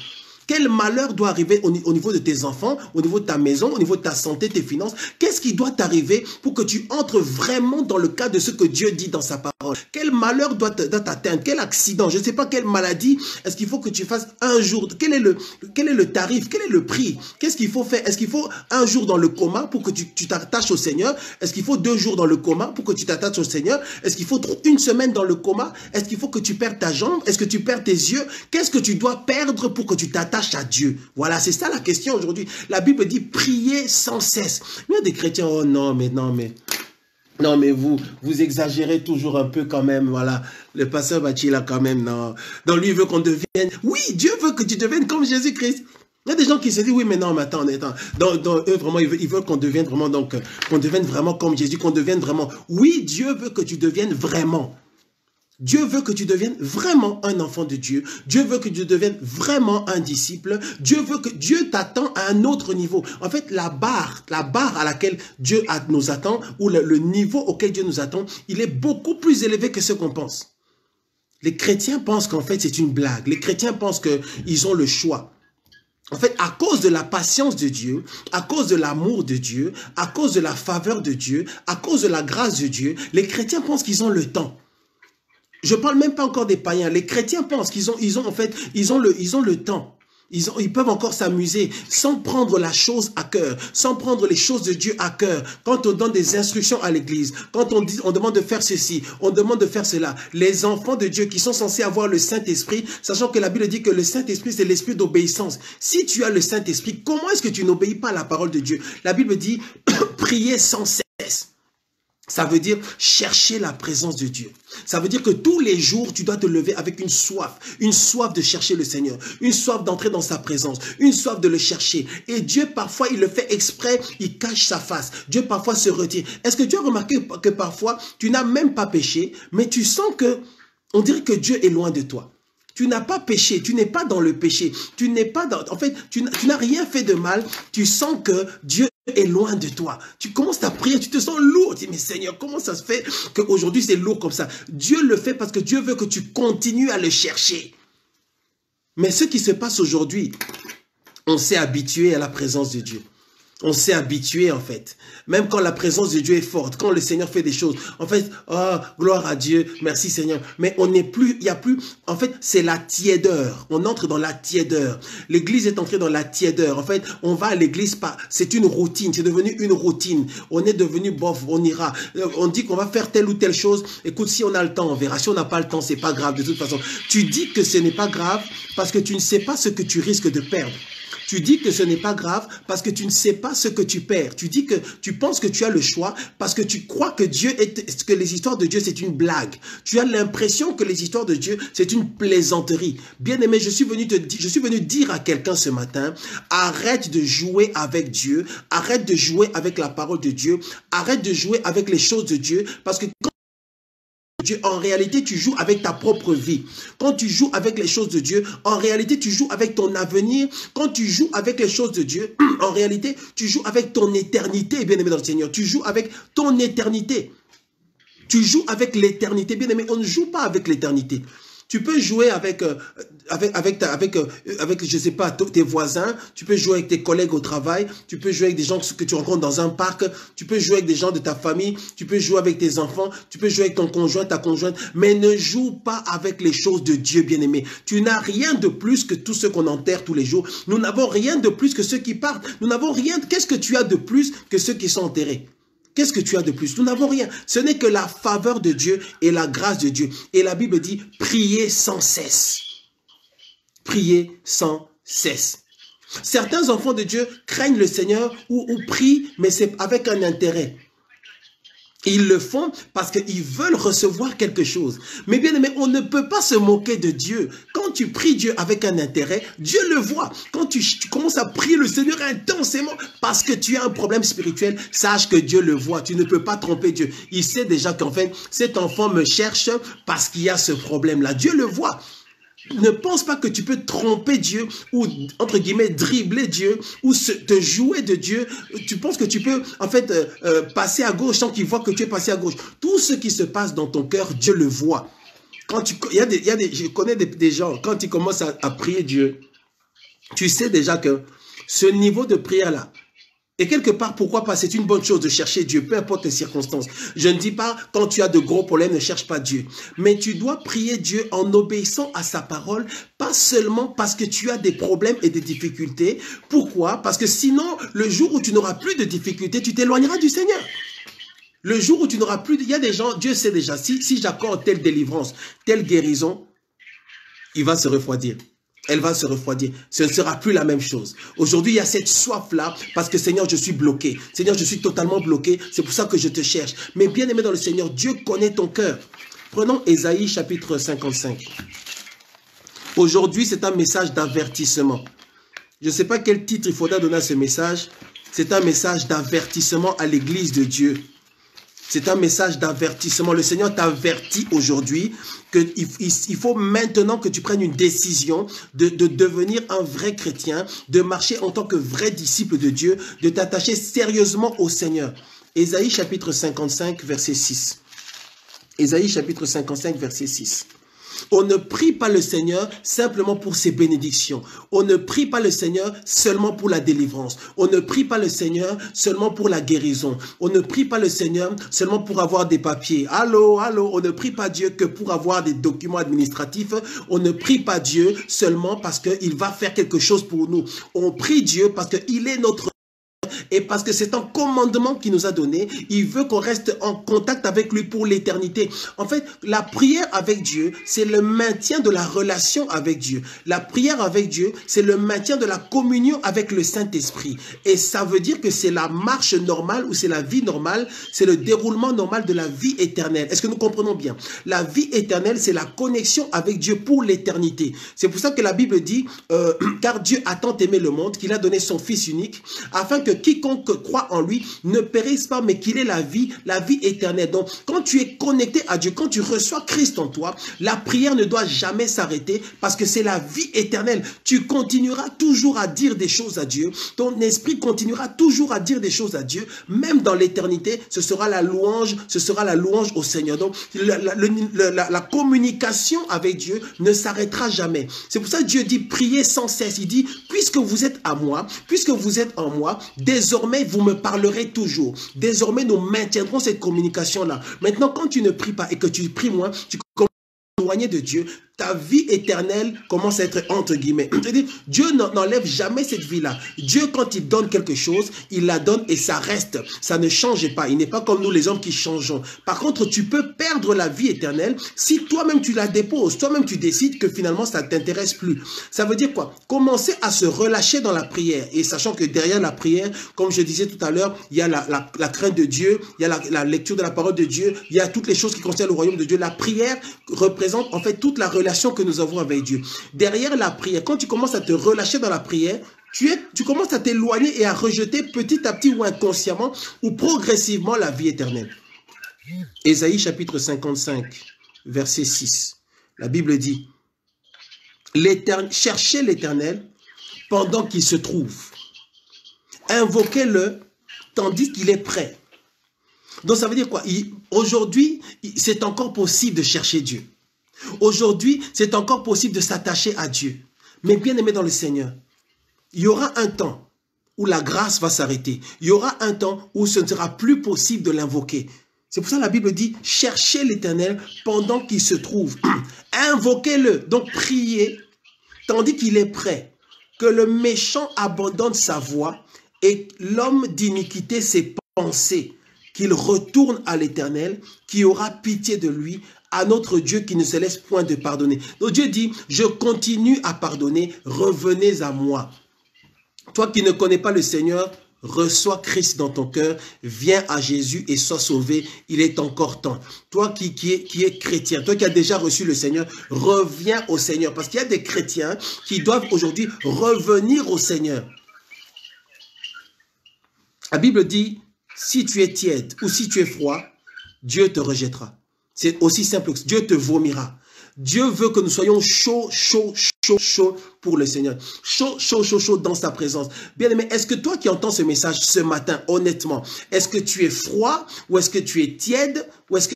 Quel malheur doit arriver au niveau de tes enfants, au niveau de ta maison, au niveau de ta santé, tes finances? Qu'est-ce qui doit t'arriver pour que tu entres vraiment dans le cadre de ce que Dieu dit dans sa parole? Quel malheur doit t'atteindre? Quel accident? Je ne sais pas quelle maladie. Est-ce qu'il faut que tu fasses un jour? Quel est le tarif? Quel est le prix? Qu'est-ce qu'il faut faire? Est-ce qu'il faut un jour dans le coma pour que tu t'attaches au Seigneur? Est-ce qu'il faut 2 jours dans le coma pour que tu t'attaches au Seigneur? Est-ce qu'il faut 1 semaine dans le coma? Est-ce qu'il faut que tu perdes ta jambe? Est-ce que tu perds tes yeux? Qu'est-ce que tu dois perdre pour que tu t'attaches à Dieu? Voilà, c'est ça la question aujourd'hui. La Bible dit prier sans cesse. Il y a des chrétiens, oh non, mais vous exagérez toujours un peu quand même, voilà. Le pasteur Bachir là quand même, non. Donc lui il veut qu'on devienne, oui, Dieu veut que tu deviennes comme Jésus-Christ. Il y a des gens qui se disent, oui, mais non, mais attends. Donc, eux, vraiment, ils veulent qu'on devienne vraiment, donc, qu'on devienne vraiment comme Jésus, qu'on devienne vraiment. Oui, Dieu veut que tu deviennes vraiment. Dieu veut que tu deviennes vraiment un enfant de Dieu. Dieu veut que tu deviennes vraiment un disciple. Dieu t'attend à un autre niveau. En fait, la barre à laquelle Dieu nous attend, ou le niveau auquel Dieu nous attend, il est beaucoup plus élevé que ce qu'on pense. Les chrétiens pensent qu'en fait, c'est une blague. Les chrétiens pensent qu'ils ont le choix. En fait, à cause de la patience de Dieu, à cause de l'amour de Dieu, à cause de la faveur de Dieu, à cause de la grâce de Dieu, les chrétiens pensent qu'ils ont le temps. Je ne parle même pas encore des païens. Les chrétiens pensent qu'ils ont le temps. Ils peuvent encore s'amuser sans prendre la chose à cœur, sans prendre les choses de Dieu à cœur. Quand on donne des instructions à l'église, quand on demande de faire ceci, on demande de faire cela. Les enfants de Dieu qui sont censés avoir le Saint-Esprit, sachant que la Bible dit que le Saint-Esprit, c'est l'esprit d'obéissance. Si tu as le Saint-Esprit, comment est-ce que tu n'obéis pas à la parole de Dieu? La Bible dit prier sans cesse. Ça veut dire chercher la présence de Dieu. Ça veut dire que tous les jours, tu dois te lever avec une soif de chercher le Seigneur, une soif d'entrer dans sa présence, une soif de le chercher. Et Dieu, parfois, il le fait exprès, il cache sa face. Dieu, parfois, se retire. Est-ce que tu as remarqué que parfois, tu n'as même pas péché, mais tu sens que, on dirait que Dieu est loin de toi. Tu n'as pas péché, tu n'es pas dans le péché, tu n'es pas dans... En fait, tu n'as rien fait de mal, tu sens que Dieu est loin de toi. Tu commences à prier, tu te sens lourd. Tu dis, mais Seigneur, comment ça se fait qu'aujourd'hui c'est lourd comme ça? Dieu le fait parce que Dieu veut que tu continues à le chercher. Mais ce qui se passe aujourd'hui, on s'est habitué à la présence de Dieu. On s'est habitué en fait. Même quand la présence de Dieu est forte, quand le Seigneur fait des choses, en fait, oh, gloire à Dieu, merci Seigneur. Mais on n'est plus, il n'y a plus, en fait, c'est la tiédeur. On entre dans la tiédeur. L'église est entrée dans la tiédeur. En fait, on va à l'église, c'est une routine, c'est devenu une routine. On est devenu bof, on ira. On dit qu'on va faire telle ou telle chose. Écoute, si on a le temps, on verra. Si on n'a pas le temps, c'est pas grave de toute façon. Tu dis que ce n'est pas grave parce que tu ne sais pas ce que tu risques de perdre. Tu dis que ce n'est pas grave parce que tu ne sais pas ce que tu perds. Tu dis que tu penses que tu as le choix parce que tu crois que que les histoires de Dieu, c'est une blague. Tu as l'impression que les histoires de Dieu, c'est une plaisanterie. Bien-aimé, je suis venu dire à quelqu'un ce matin, arrête de jouer avec Dieu, arrête de jouer avec la parole de Dieu, arrête de jouer avec les choses de Dieu, parce que Dieu, en réalité, tu joues avec ta propre vie. Quand tu joues avec les choses de Dieu, en réalité, tu joues avec ton avenir. Quand tu joues avec les choses de Dieu, en réalité, tu joues avec ton éternité, bien-aimé dans le Seigneur. Tu joues avec ton éternité. Tu joues avec l'éternité. Bien-aimé, on ne joue pas avec l'éternité. Tu peux jouer avec je sais pas, tes voisins, tu peux jouer avec tes collègues au travail, tu peux jouer avec des gens que tu rencontres dans un parc, tu peux jouer avec des gens de ta famille, tu peux jouer avec tes enfants, tu peux jouer avec ton conjoint, ta conjointe, mais ne joue pas avec les choses de Dieu, bien-aimé. Tu n'as rien de plus que tous ceux qu'on enterre tous les jours. Nous n'avons rien de plus que ceux qui partent. Nous n'avons rien. Qu'est-ce que tu as de plus que ceux qui sont enterrés? Qu'est-ce que tu as de plus? Nous n'avons rien. Ce n'est que la faveur de Dieu et la grâce de Dieu. Et la Bible dit, priez sans cesse. Priez sans cesse. Certains enfants de Dieu craignent le Seigneur ou prient, mais c'est avec un intérêt. Ils le font parce qu'ils veulent recevoir quelque chose. Mais bien aimé, on ne peut pas se moquer de Dieu. Quand tu pries Dieu avec un intérêt, Dieu le voit. Quand tu commences à prier le Seigneur intensément parce que tu as un problème spirituel, sache que Dieu le voit. Tu ne peux pas tromper Dieu. Il sait déjà qu'en fait, cet enfant me cherche parce qu'il y a ce problème-là. Dieu le voit. Ne pense pas que tu peux tromper Dieu ou, entre guillemets, dribbler Dieu ou te jouer de Dieu. Tu penses que tu peux, en fait, passer à gauche sans qu'il voit que tu es passé à gauche. Tout ce qui se passe dans ton cœur, Dieu le voit. Je connais des gens, quand ils commencent à prier Dieu, tu sais déjà que ce niveau de prière-là, et quelque part, pourquoi pas? C'est une bonne chose de chercher Dieu, peu importe les circonstances. Je ne dis pas, quand tu as de gros problèmes, ne cherche pas Dieu. Mais tu dois prier Dieu en obéissant à sa parole, pas seulement parce que tu as des problèmes et des difficultés. Pourquoi? Parce que sinon, le jour où tu n'auras plus de difficultés, tu t'éloigneras du Seigneur. Le jour où tu n'auras plus... Il y a des gens, Dieu sait déjà, si j'accorde telle délivrance, telle guérison, il va se refroidir. Elle va se refroidir. Ce ne sera plus la même chose. Aujourd'hui, il y a cette soif-là parce que Seigneur, je suis bloqué. Seigneur, je suis totalement bloqué. C'est pour ça que je te cherche. Mais bien aimé dans le Seigneur, Dieu connaît ton cœur. Prenons Ésaïe chapitre 55. Aujourd'hui, c'est un message d'avertissement. Je ne sais pas quel titre il faudra donner à ce message. C'est un message d'avertissement à l'église de Dieu. C'est un message d'avertissement. Le Seigneur t'avertit aujourd'hui qu'il faut maintenant que tu prennes une décision de devenir un vrai chrétien, de marcher en tant que vrai disciple de Dieu, de t'attacher sérieusement au Seigneur. Ésaïe chapitre 55, verset 6. Ésaïe chapitre 55, verset 6. On ne prie pas le Seigneur simplement pour ses bénédictions. On ne prie pas le Seigneur seulement pour la délivrance. On ne prie pas le Seigneur seulement pour la guérison. On ne prie pas le Seigneur seulement pour avoir des papiers. Allô, allô, on ne prie pas Dieu que pour avoir des documents administratifs. On ne prie pas Dieu seulement parce qu'il va faire quelque chose pour nous. On prie Dieu parce qu'il est notre et parce que c'est un commandement qu'il nous a donné. Il veut qu'on reste en contact avec lui pour l'éternité. En fait, la prière avec Dieu, c'est le maintien de la relation avec Dieu. La prière avec Dieu, c'est le maintien de la communion avec le Saint-Esprit. Et ça veut dire que c'est la marche normale ou c'est la vie normale, c'est le déroulement normal de la vie éternelle. Est-ce que nous comprenons bien? La vie éternelle, c'est la connexion avec Dieu pour l'éternité. C'est pour ça que la Bible dit, car Dieu a tant aimé le monde qu'il a donné son Fils unique, afin que quiconque croit en lui ne périsse pas, mais qu'il ait la vie éternelle. Donc, quand tu es connecté à Dieu, quand tu reçois Christ en toi, la prière ne doit jamais s'arrêter parce que c'est la vie éternelle. Tu continueras toujours à dire des choses à Dieu. Ton esprit continuera toujours à dire des choses à Dieu. Même dans l'éternité, ce sera la louange au Seigneur. Donc, la communication avec Dieu ne s'arrêtera jamais. C'est pour ça que Dieu dit priez sans cesse. Il dit, puisque vous êtes à moi, puisque vous êtes en moi, désormais vous me parlerez toujours. Désormais nous maintiendrons cette communication-là. Maintenant, quand tu ne pries pas et que tu pries moins, tu commences à t'éloigner de Dieu. ta vie éternelle commence à être entre guillemets. C'est-à-dire, Dieu n'enlève jamais cette vie-là. Dieu, quand il donne quelque chose, il la donne et ça reste. Ça ne change pas. Il n'est pas comme nous les hommes qui changeons. Par contre, tu peux perdre la vie éternelle si toi-même tu la déposes. Toi-même tu décides que finalement ça ne t'intéresse plus. Ça veut dire quoi? Commencer à se relâcher dans la prière. Et sachant que derrière la prière, comme je disais tout à l'heure, il y a la crainte de Dieu, il y a la lecture de la parole de Dieu, il y a toutes les choses qui concernent le royaume de Dieu. La prière représente en fait toute la relation que nous avons avec Dieu. Derrière la prière, quand tu commences à te relâcher dans la prière, tu commences à t'éloigner et à rejeter petit à petit ou inconsciemment ou progressivement la vie éternelle. Ésaïe chapitre 55, verset 6. La Bible dit, cherchez l'Éternel pendant qu'il se trouve. Invoquez-le tandis qu'il est prêt. Donc ça veut dire quoi? Aujourd'hui, c'est encore possible de chercher Dieu. Aujourd'hui, c'est encore possible de s'attacher à Dieu. Mais bien aimé dans le Seigneur, il y aura un temps où la grâce va s'arrêter. Il y aura un temps où ce ne sera plus possible de l'invoquer. C'est pour ça que la Bible dit, cherchez l'Éternel pendant qu'il se trouve. Invoquez-le, donc priez, tandis qu'il est prêt. Que le méchant abandonne sa voie et l'homme d'iniquité ses pensées. Qu'il retourne à l'Éternel, qui aura pitié de lui, à notre Dieu qui ne se laisse point de pardonner. Donc Dieu dit, je continue à pardonner, revenez à moi. Toi qui ne connais pas le Seigneur, reçois Christ dans ton cœur, viens à Jésus et sois sauvé, il est encore temps. Toi qui es chrétien, toi qui as déjà reçu le Seigneur, reviens au Seigneur. Parce qu'il y a des chrétiens qui doivent aujourd'hui revenir au Seigneur. La Bible dit, si tu es tiède ou si tu es froid, Dieu te rejettera. C'est aussi simple que Dieu te vomira. Dieu veut que nous soyons chauds pour le Seigneur. Chaud dans sa présence. Bien-aimé, est-ce que toi qui entends ce message ce matin, honnêtement, est-ce que tu es froid ou est-ce que tu es tiède ou est-ce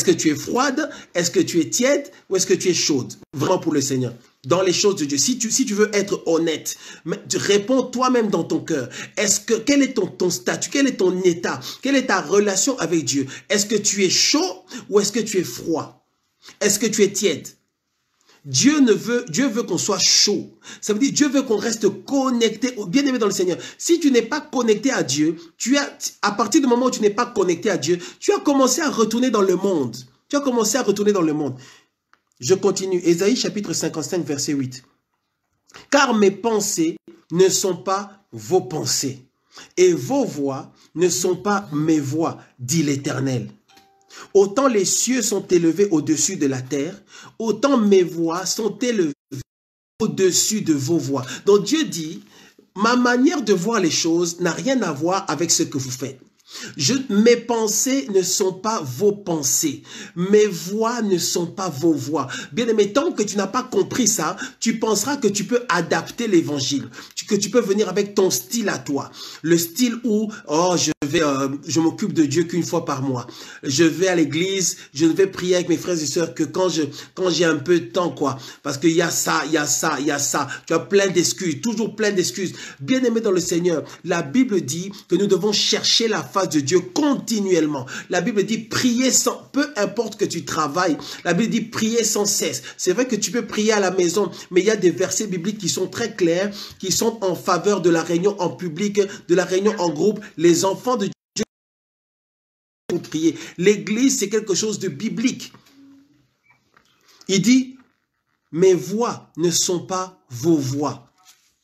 que tu es froide? Est-ce que tu es tiède ou est-ce que tu es chaude? Vraiment pour le Seigneur. Dans les choses de Dieu. Si tu veux être honnête, réponds toi-même dans ton cœur. Quel est ton statut? Quel est ton état? Quelle est ta relation avec Dieu? Est-ce que tu es chaud ou est-ce que tu es froid? Est-ce que tu es tiède? Dieu veut qu'on soit chaud. Ça veut dire Dieu veut qu'on reste connecté, bien aimé dans le Seigneur. Si tu n'es pas connecté à Dieu, à partir du moment où tu n'es pas connecté à Dieu, tu as commencé à retourner dans le monde. Tu as commencé à retourner dans le monde. Je continue. Ésaïe chapitre 55, verset 8. Car mes pensées ne sont pas vos pensées, et vos voix ne sont pas mes voix, dit l'Éternel. Autant les cieux sont élevés au-dessus de la terre, autant mes voix sont élevées au-dessus de vos voix. Donc Dieu dit, ma manière de voir les choses n'a rien à voir avec ce que vous faites. Mes pensées ne sont pas vos pensées. Mes voix ne sont pas vos voix. Bien aimé, tant que tu n'as pas compris ça, tu penseras que tu peux adapter l'évangile. Que tu peux venir avec ton style à toi. Le style où, oh, je m'occupe de Dieu qu'une fois par mois. Je vais à l'église, je ne vais prier avec mes frères et sœurs que quand j'ai un peu de temps, quoi. Parce qu'il y a ça, il y a ça, il y a ça. Tu as plein d'excuses, toujours plein d'excuses. Bien aimé dans le Seigneur, la Bible dit que nous devons chercher la face de Dieu continuellement. La Bible dit prier peu importe que tu travailles. La Bible dit prier sans cesse. C'est vrai que tu peux prier à la maison, mais il y a des versets bibliques qui sont très clairs, qui sont en faveur de la réunion en public, de la réunion en groupe. Les enfants de Dieu pour prier. L'église, c'est quelque chose de biblique. Il dit, mes voix ne sont pas vos voix.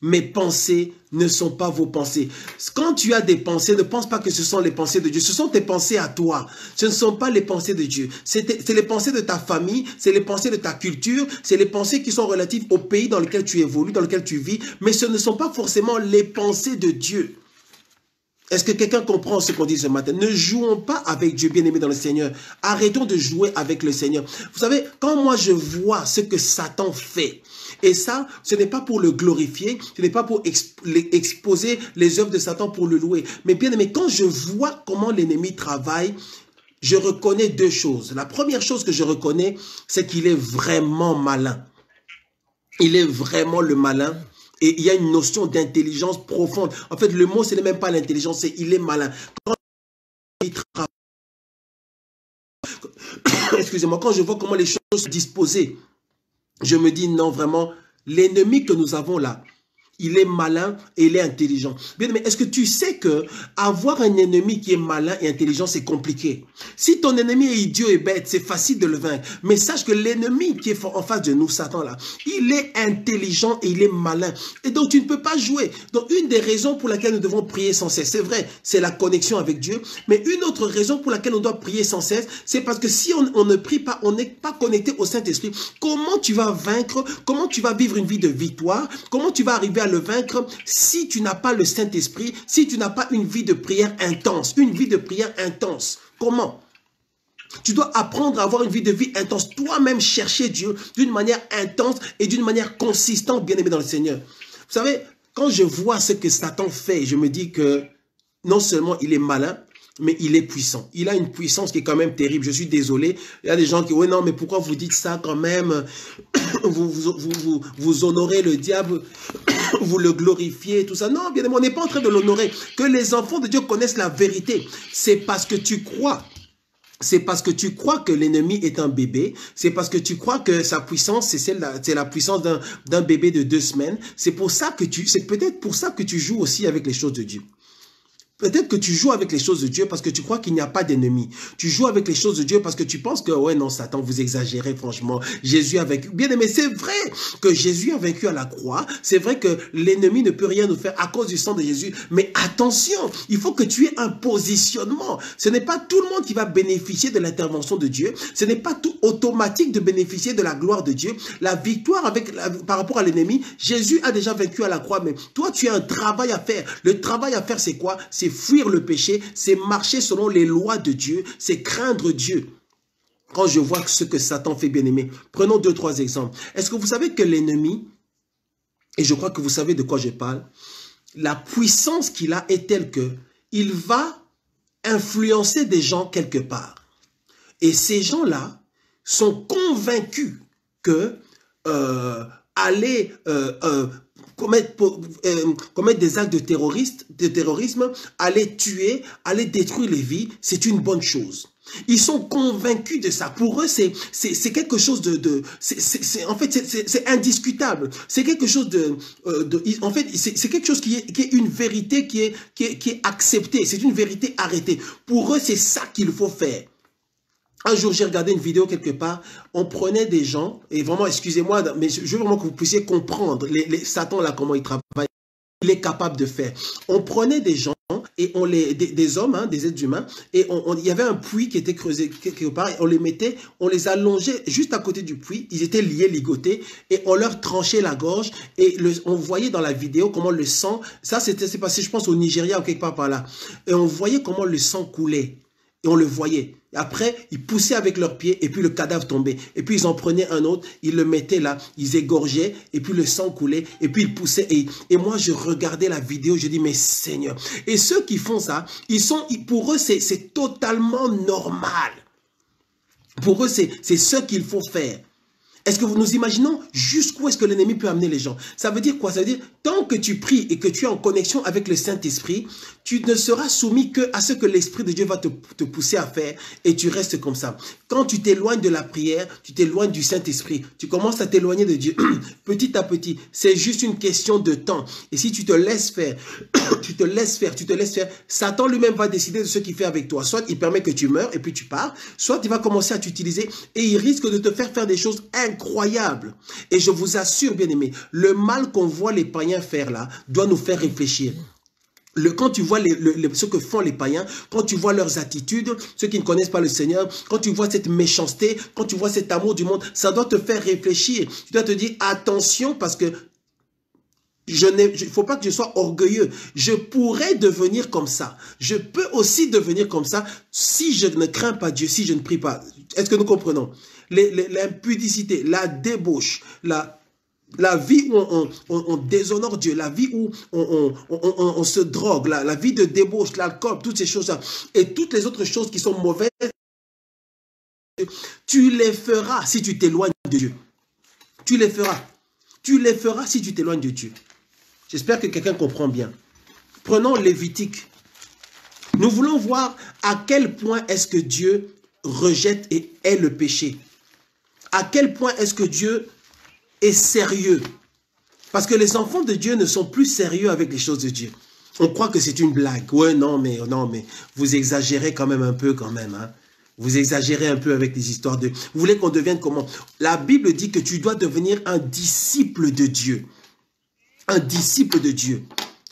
Mes pensées ne sont pas vos pensées. Quand tu as des pensées, ne pense pas que ce sont les pensées de Dieu. Ce sont tes pensées à toi. Ce ne sont pas les pensées de Dieu. C'est les pensées de ta famille, c'est les pensées de ta culture, c'est les pensées qui sont relatives au pays dans lequel tu évolues, dans lequel tu vis, mais ce ne sont pas forcément les pensées de Dieu. Est-ce que quelqu'un comprend ce qu'on dit ce matin? Ne jouons pas avec Dieu, bien-aimé dans le Seigneur. Arrêtons de jouer avec le Seigneur. Vous savez, quand moi je vois ce que Satan fait, et ça, ce n'est pas pour le glorifier, ce n'est pas pour exposer les œuvres de Satan pour le louer. Mais bien-aimé, quand je vois comment l'ennemi travaille, je reconnais deux choses. La première chose que je reconnais, c'est qu'il est vraiment malin. Il est vraiment le malin. Et il y a une notion d'intelligence profonde. En fait, le mot, ce n'est même pas l'intelligence, c'est il est malin. Quand il travaille, excusez-moi, quand je vois comment les choses sont disposées, je me dis non, vraiment, l'ennemi que nous avons là, il est malin et il est intelligent. Bien, mais est-ce que tu sais que avoir un ennemi qui est malin et intelligent, c'est compliqué? Si ton ennemi est idiot et bête, c'est facile de le vaincre. Mais sache que l'ennemi qui est en face de nous, Satan là, il est intelligent et il est malin. Et donc tu ne peux pas jouer. Donc une des raisons pour laquelle nous devons prier sans cesse, c'est vrai, c'est la connexion avec Dieu. Mais une autre raison pour laquelle on doit prier sans cesse, c'est parce que si on ne prie pas, on n'est pas connecté au Saint-Esprit, comment tu vas vaincre, comment tu vas vivre une vie de victoire, comment tu vas arriver à le vaincre si tu n'as pas le Saint-Esprit, si tu n'as pas une vie de prière intense, une vie de prière intense. Comment? Tu dois apprendre à avoir une vie de vie intense, toi-même chercher Dieu d'une manière intense et d'une manière consistante, bien-aimé dans le Seigneur. Vous savez, quand je vois ce que Satan fait, je me dis que non seulement il est malin, mais il est puissant. Il a une puissance qui est quand même terrible. Je suis désolé. Il y a des gens qui, oui, non, mais pourquoi vous dites ça quand même? Vous honorez le diable, vous le glorifiez, tout ça. Non, bien évidemment, on n'est pas en train de l'honorer. Que les enfants de Dieu connaissent la vérité. C'est parce que tu crois. C'est parce que tu crois que l'ennemi est un bébé. C'est parce que tu crois que sa puissance, c'est la puissance d'un bébé de 2 semaines. C'est peut-être pour ça que tu joues aussi avec les choses de Dieu. Peut-être que tu joues avec les choses de Dieu parce que tu crois qu'il n'y a pas d'ennemi. Tu joues avec les choses de Dieu parce que tu penses que, ouais, non, Satan, vous exagérez, franchement. Jésus a vaincu. Bien aimé, c'est vrai que Jésus a vaincu à la croix. C'est vrai que l'ennemi ne peut rien nous faire à cause du sang de Jésus. Mais attention, il faut que tu aies un positionnement. Ce n'est pas tout le monde qui va bénéficier de l'intervention de Dieu. Ce n'est pas tout automatique de bénéficier de la gloire de Dieu. La victoire par rapport à l'ennemi, Jésus a déjà vaincu à la croix. Mais toi, tu as un travail à faire. Le travail à faire, c'est quoi? C'est fuir le péché, c'est marcher selon les lois de Dieu, c'est craindre Dieu. Quand je vois ce que Satan fait, bien aimé, prenons 2, 3 exemples. Est-ce que vous savez que l'ennemi, et je crois que vous savez de quoi je parle, la puissance qu'il a est telle que il va influencer des gens quelque part. Et ces gens-là sont convaincus que commettre des actes de terrorisme, aller tuer, aller détruire les vies, c'est une bonne chose. Ils sont convaincus de ça. Pour eux, c'est quelque chose en fait, c'est indiscutable. C'est quelque chose en fait, c'est quelque chose qui est une vérité qui est acceptée. C'est une vérité arrêtée. Pour eux, c'est ça qu'il faut faire. Un jour, j'ai regardé une vidéo quelque part, on prenait des gens, et vraiment, excusez-moi, mais je veux vraiment que vous puissiez comprendre Satan là, comment il travaille, il est capable de faire. On prenait des gens, et des hommes, hein, des êtres humains, et il y avait un puits qui était creusé quelque part, et on les allongeait juste à côté du puits, ils étaient liés, ligotés, et on leur tranchait la gorge, et on voyait dans la vidéo comment le sang, ça c'est passé, je pense, au Nigeria ou quelque part par là, et on voyait comment le sang coulait. Et on le voyait. Après, ils poussaient avec leurs pieds et puis le cadavre tombait. Et puis ils en prenaient un autre, ils le mettaient là, ils égorgeaient et puis le sang coulait et puis ils poussaient. Et moi, je regardais la vidéo, je dis, mais Seigneur. Et ceux qui font ça, pour eux, c'est totalement normal. Pour eux, c'est ce qu'il faut faire. Est-ce que nous imaginons jusqu'où est-ce que l'ennemi peut amener les gens? Ça veut dire quoi? Ça veut dire, tant que tu pries et que tu es en connexion avec le Saint-Esprit, tu ne seras soumis qu'à ce que l'Esprit de Dieu va te pousser à faire et tu restes comme ça. Quand tu t'éloignes de la prière, tu t'éloignes du Saint-Esprit, tu commences à t'éloigner de Dieu petit à petit. C'est juste une question de temps. Et si tu te laisses faire, tu te laisses faire, Satan lui-même va décider de ce qu'il fait avec toi. Soit il permet que tu meurs et puis tu pars, soit il va commencer à t'utiliser et il risque de te faire des choses incroyables. Et je vous assure, bien aimé, le mal qu'on voit les païens faire là doit nous faire réfléchir. Quand tu vois ce que font les païens, quand tu vois leurs attitudes, ceux qui ne connaissent pas le Seigneur, quand tu vois cette méchanceté, quand tu vois cet amour du monde, ça doit te faire réfléchir. Tu dois te dire attention parce que il ne faut pas que je sois orgueilleux. Je pourrais devenir comme ça. Je peux aussi devenir comme ça si je ne crains pas Dieu, si je ne prie pas. Est-ce que nous comprenons? L'impudicité, la débauche, la vie où on déshonore Dieu, la vie où on se drogue, la vie de débauche, l'alcool, toutes ces choses-là, et toutes les autres choses qui sont mauvaises, tu les feras si tu t'éloignes de Dieu. Tu les feras. Tu les feras si tu t'éloignes de Dieu. J'espère que quelqu'un comprend bien. Prenons Lévitique. Nous voulons voir à quel point est-ce que Dieu rejette et hait le péché. À quel point est-ce que Dieu est sérieux? Parce que les enfants de Dieu ne sont plus sérieux avec les choses de Dieu. On croit que c'est une blague. Ouais, non, mais vous exagérez quand même un peu quand même. Hein. Vous exagérez un peu avec les histoires de... Vous voulez qu'on devienne comment? La Bible dit que tu dois devenir un disciple de Dieu. Un disciple de Dieu.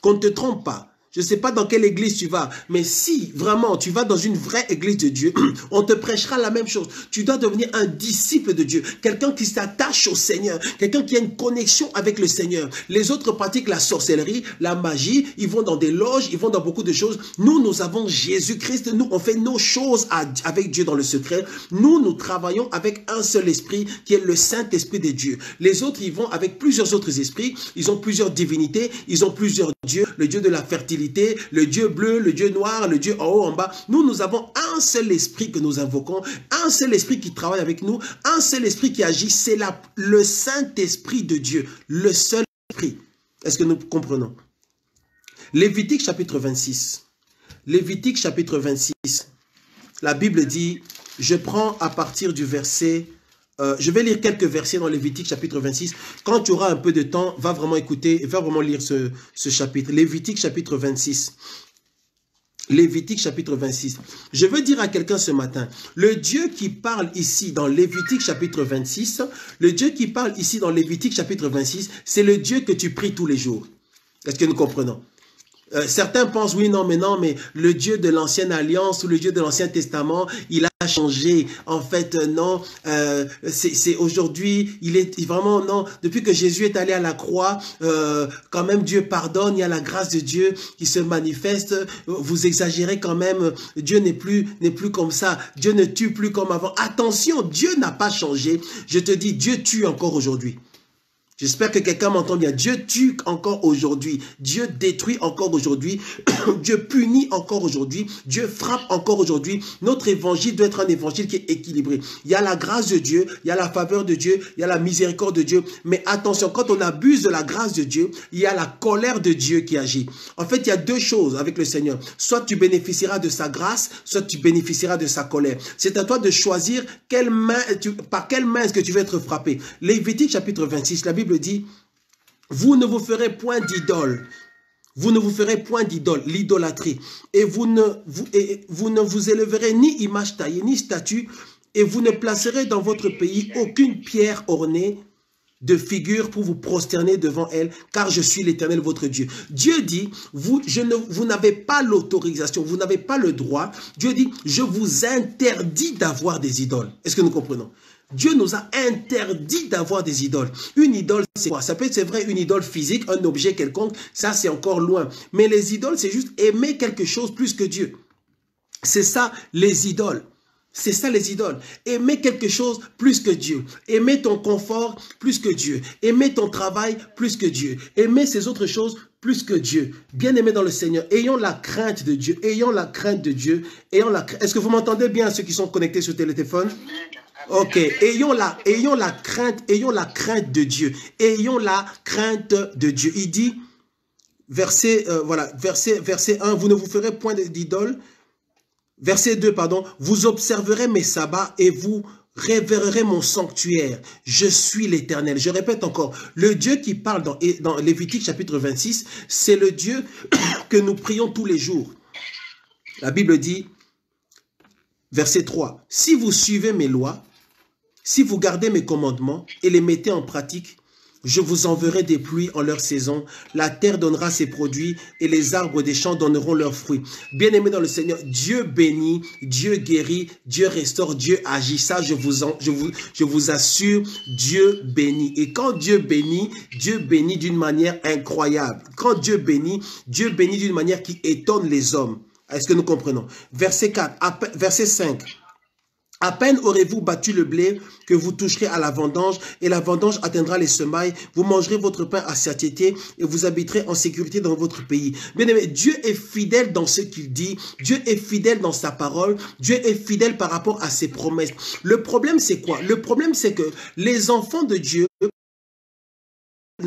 Qu'on ne te trompe pas. Je ne sais pas dans quelle église tu vas, mais si vraiment tu vas dans une vraie église de Dieu, on te prêchera la même chose. Tu dois devenir un disciple de Dieu, quelqu'un qui s'attache au Seigneur, quelqu'un qui a une connexion avec le Seigneur. Les autres pratiquent la sorcellerie, la magie, ils vont dans des loges, ils vont dans beaucoup de choses. Nous, nous avons Jésus-Christ, nous, on fait nos choses avec Dieu dans le secret. Nous travaillons avec un seul esprit qui est le Saint-Esprit de Dieu. Les autres, ils vont avec plusieurs autres esprits, ils ont plusieurs divinités, ils ont plusieurs dieux, le Dieu de la fertilité, le Dieu bleu, le Dieu noir, le Dieu en haut, en bas. Nous avons un seul esprit que nous invoquons, un seul esprit qui travaille avec nous, un seul esprit qui agit, c'est le Saint-Esprit de Dieu, le seul esprit. Est-ce que nous comprenons? Lévitique chapitre 26. Lévitique chapitre 26. La Bible dit, je prends à partir du verset... je vais lire quelques versets dans Lévitique chapitre 26. Quand tu auras un peu de temps, va vraiment écouter, va vraiment lire ce chapitre. Lévitique chapitre 26. Lévitique chapitre 26. Je veux dire à quelqu'un ce matin, le Dieu qui parle ici dans Lévitique chapitre 26, le Dieu qui parle ici dans Lévitique chapitre 26, c'est le Dieu que tu pries tous les jours. Est-ce que nous comprenons? Certains pensent, oui, non, mais le Dieu de l'Ancienne Alliance ou le Dieu de l'Ancien Testament, il a changé. En fait, non, c'est aujourd'hui, il est vraiment, non, depuis que Jésus est allé à la croix, quand même Dieu pardonne, il y a la grâce de Dieu qui se manifeste. Vous exagérez quand même, Dieu n'est plus comme ça, Dieu ne tue plus comme avant. Attention, Dieu n'a pas changé. Je te dis, Dieu tue encore aujourd'hui. J'espère que quelqu'un m'entend bien. Dieu tue encore aujourd'hui. Dieu détruit encore aujourd'hui. Dieu punit encore aujourd'hui. Dieu frappe encore aujourd'hui. Notre évangile doit être un évangile qui est équilibré. Il y a la grâce de Dieu, il y a la faveur de Dieu, il y a la miséricorde de Dieu. Mais attention, quand on abuse de la grâce de Dieu, il y a la colère de Dieu qui agit. En fait, il y a deux choses avec le Seigneur. Soit tu bénéficieras de sa grâce, soit tu bénéficieras de sa colère. C'est à toi de choisir par quelle main est-ce que tu veux être frappé. Lévitique chapitre 26, la Bible dit, vous ne vous ferez point d'idole. Vous ne vous ferez point d'idole, l'idolâtrie. Et vous ne vous élèverez ni image taillée, ni statue, et vous ne placerez dans votre pays aucune pierre ornée de figure pour vous prosterner devant elle, car je suis l'Éternel votre Dieu. Dieu dit, vous n'avez pas l'autorisation, vous n'avez pas le droit. Dieu dit, je vous interdis d'avoir des idoles. Est-ce que nous comprenons? Dieu nous a interdit d'avoir des idoles. Une idole, c'est quoi? Ça peut être, c'est vrai, une idole physique, un objet quelconque, ça c'est encore loin. Mais les idoles, c'est juste aimer quelque chose plus que Dieu. C'est ça les idoles. C'est ça les idoles. Aimer quelque chose plus que Dieu. Aimer ton confort plus que Dieu. Aimer ton travail plus que Dieu. Aimer ces autres choses plus que Dieu. Bien-aimés dans le Seigneur, ayons la crainte de Dieu. Ayons la crainte de Dieu. Est-ce que vous m'entendez bien, ceux qui sont connectés sur téléphone? Ok, ayons la crainte de Dieu. Ayons la crainte de Dieu. Il dit, verset 1, vous ne vous ferez point d'idole. Verset 2, pardon, vous observerez mes sabbats et vous révérerez mon sanctuaire. Je suis l'Éternel. Je répète encore, le Dieu qui parle dans Lévitique chapitre 26, c'est le Dieu que nous prions tous les jours. La Bible dit, verset 3, si vous suivez mes lois, si vous gardez mes commandements et les mettez en pratique, je vous enverrai des pluies en leur saison, la terre donnera ses produits et les arbres des champs donneront leurs fruits. Bien-aimés dans le Seigneur, Dieu bénit, Dieu guérit, Dieu restaure, Dieu agit. Ça, je vous assure, Dieu bénit. Et quand Dieu bénit d'une manière incroyable. Quand Dieu bénit d'une manière qui étonne les hommes. Est-ce que nous comprenons? Verset 4, verset 5. À peine aurez-vous battu le blé que vous toucherez à la vendange et la vendange atteindra les semailles. Vous mangerez votre pain à satiété et vous habiterez en sécurité dans votre pays. Bien-aimé, Dieu est fidèle dans ce qu'il dit. Dieu est fidèle dans sa parole. Dieu est fidèle par rapport à ses promesses. Le problème, c'est quoi? Le problème, c'est que les enfants de Dieu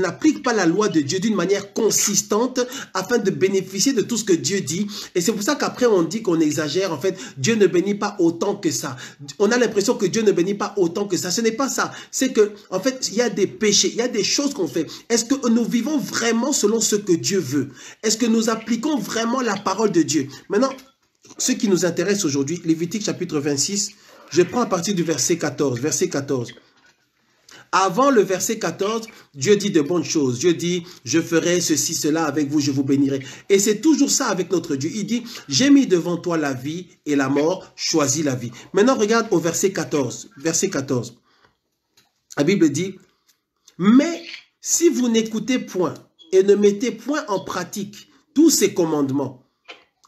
n'applique pas la loi de Dieu d'une manière consistante afin de bénéficier de tout ce que Dieu dit. Et c'est pour ça qu'après on dit qu'on exagère. En fait, Dieu ne bénit pas autant que ça. On a l'impression que Dieu ne bénit pas autant que ça. Ce n'est pas ça. C'est que, en fait, il y a des péchés, il y a des choses qu'on fait. Est-ce que nous vivons vraiment selon ce que Dieu veut? Est-ce que nous appliquons vraiment la parole de Dieu? Maintenant, ce qui nous intéresse aujourd'hui, Lévitique chapitre 26, je prends à partir du verset 14. Verset 14. Avant le verset 14, Dieu dit de bonnes choses. Dieu dit, je ferai ceci, cela avec vous, je vous bénirai. Et c'est toujours ça avec notre Dieu. Il dit, j'ai mis devant toi la vie et la mort, choisis la vie. Maintenant, regarde au verset 14. Verset 14. La Bible dit, mais si vous n'écoutez point et ne mettez point en pratique tous ces commandements,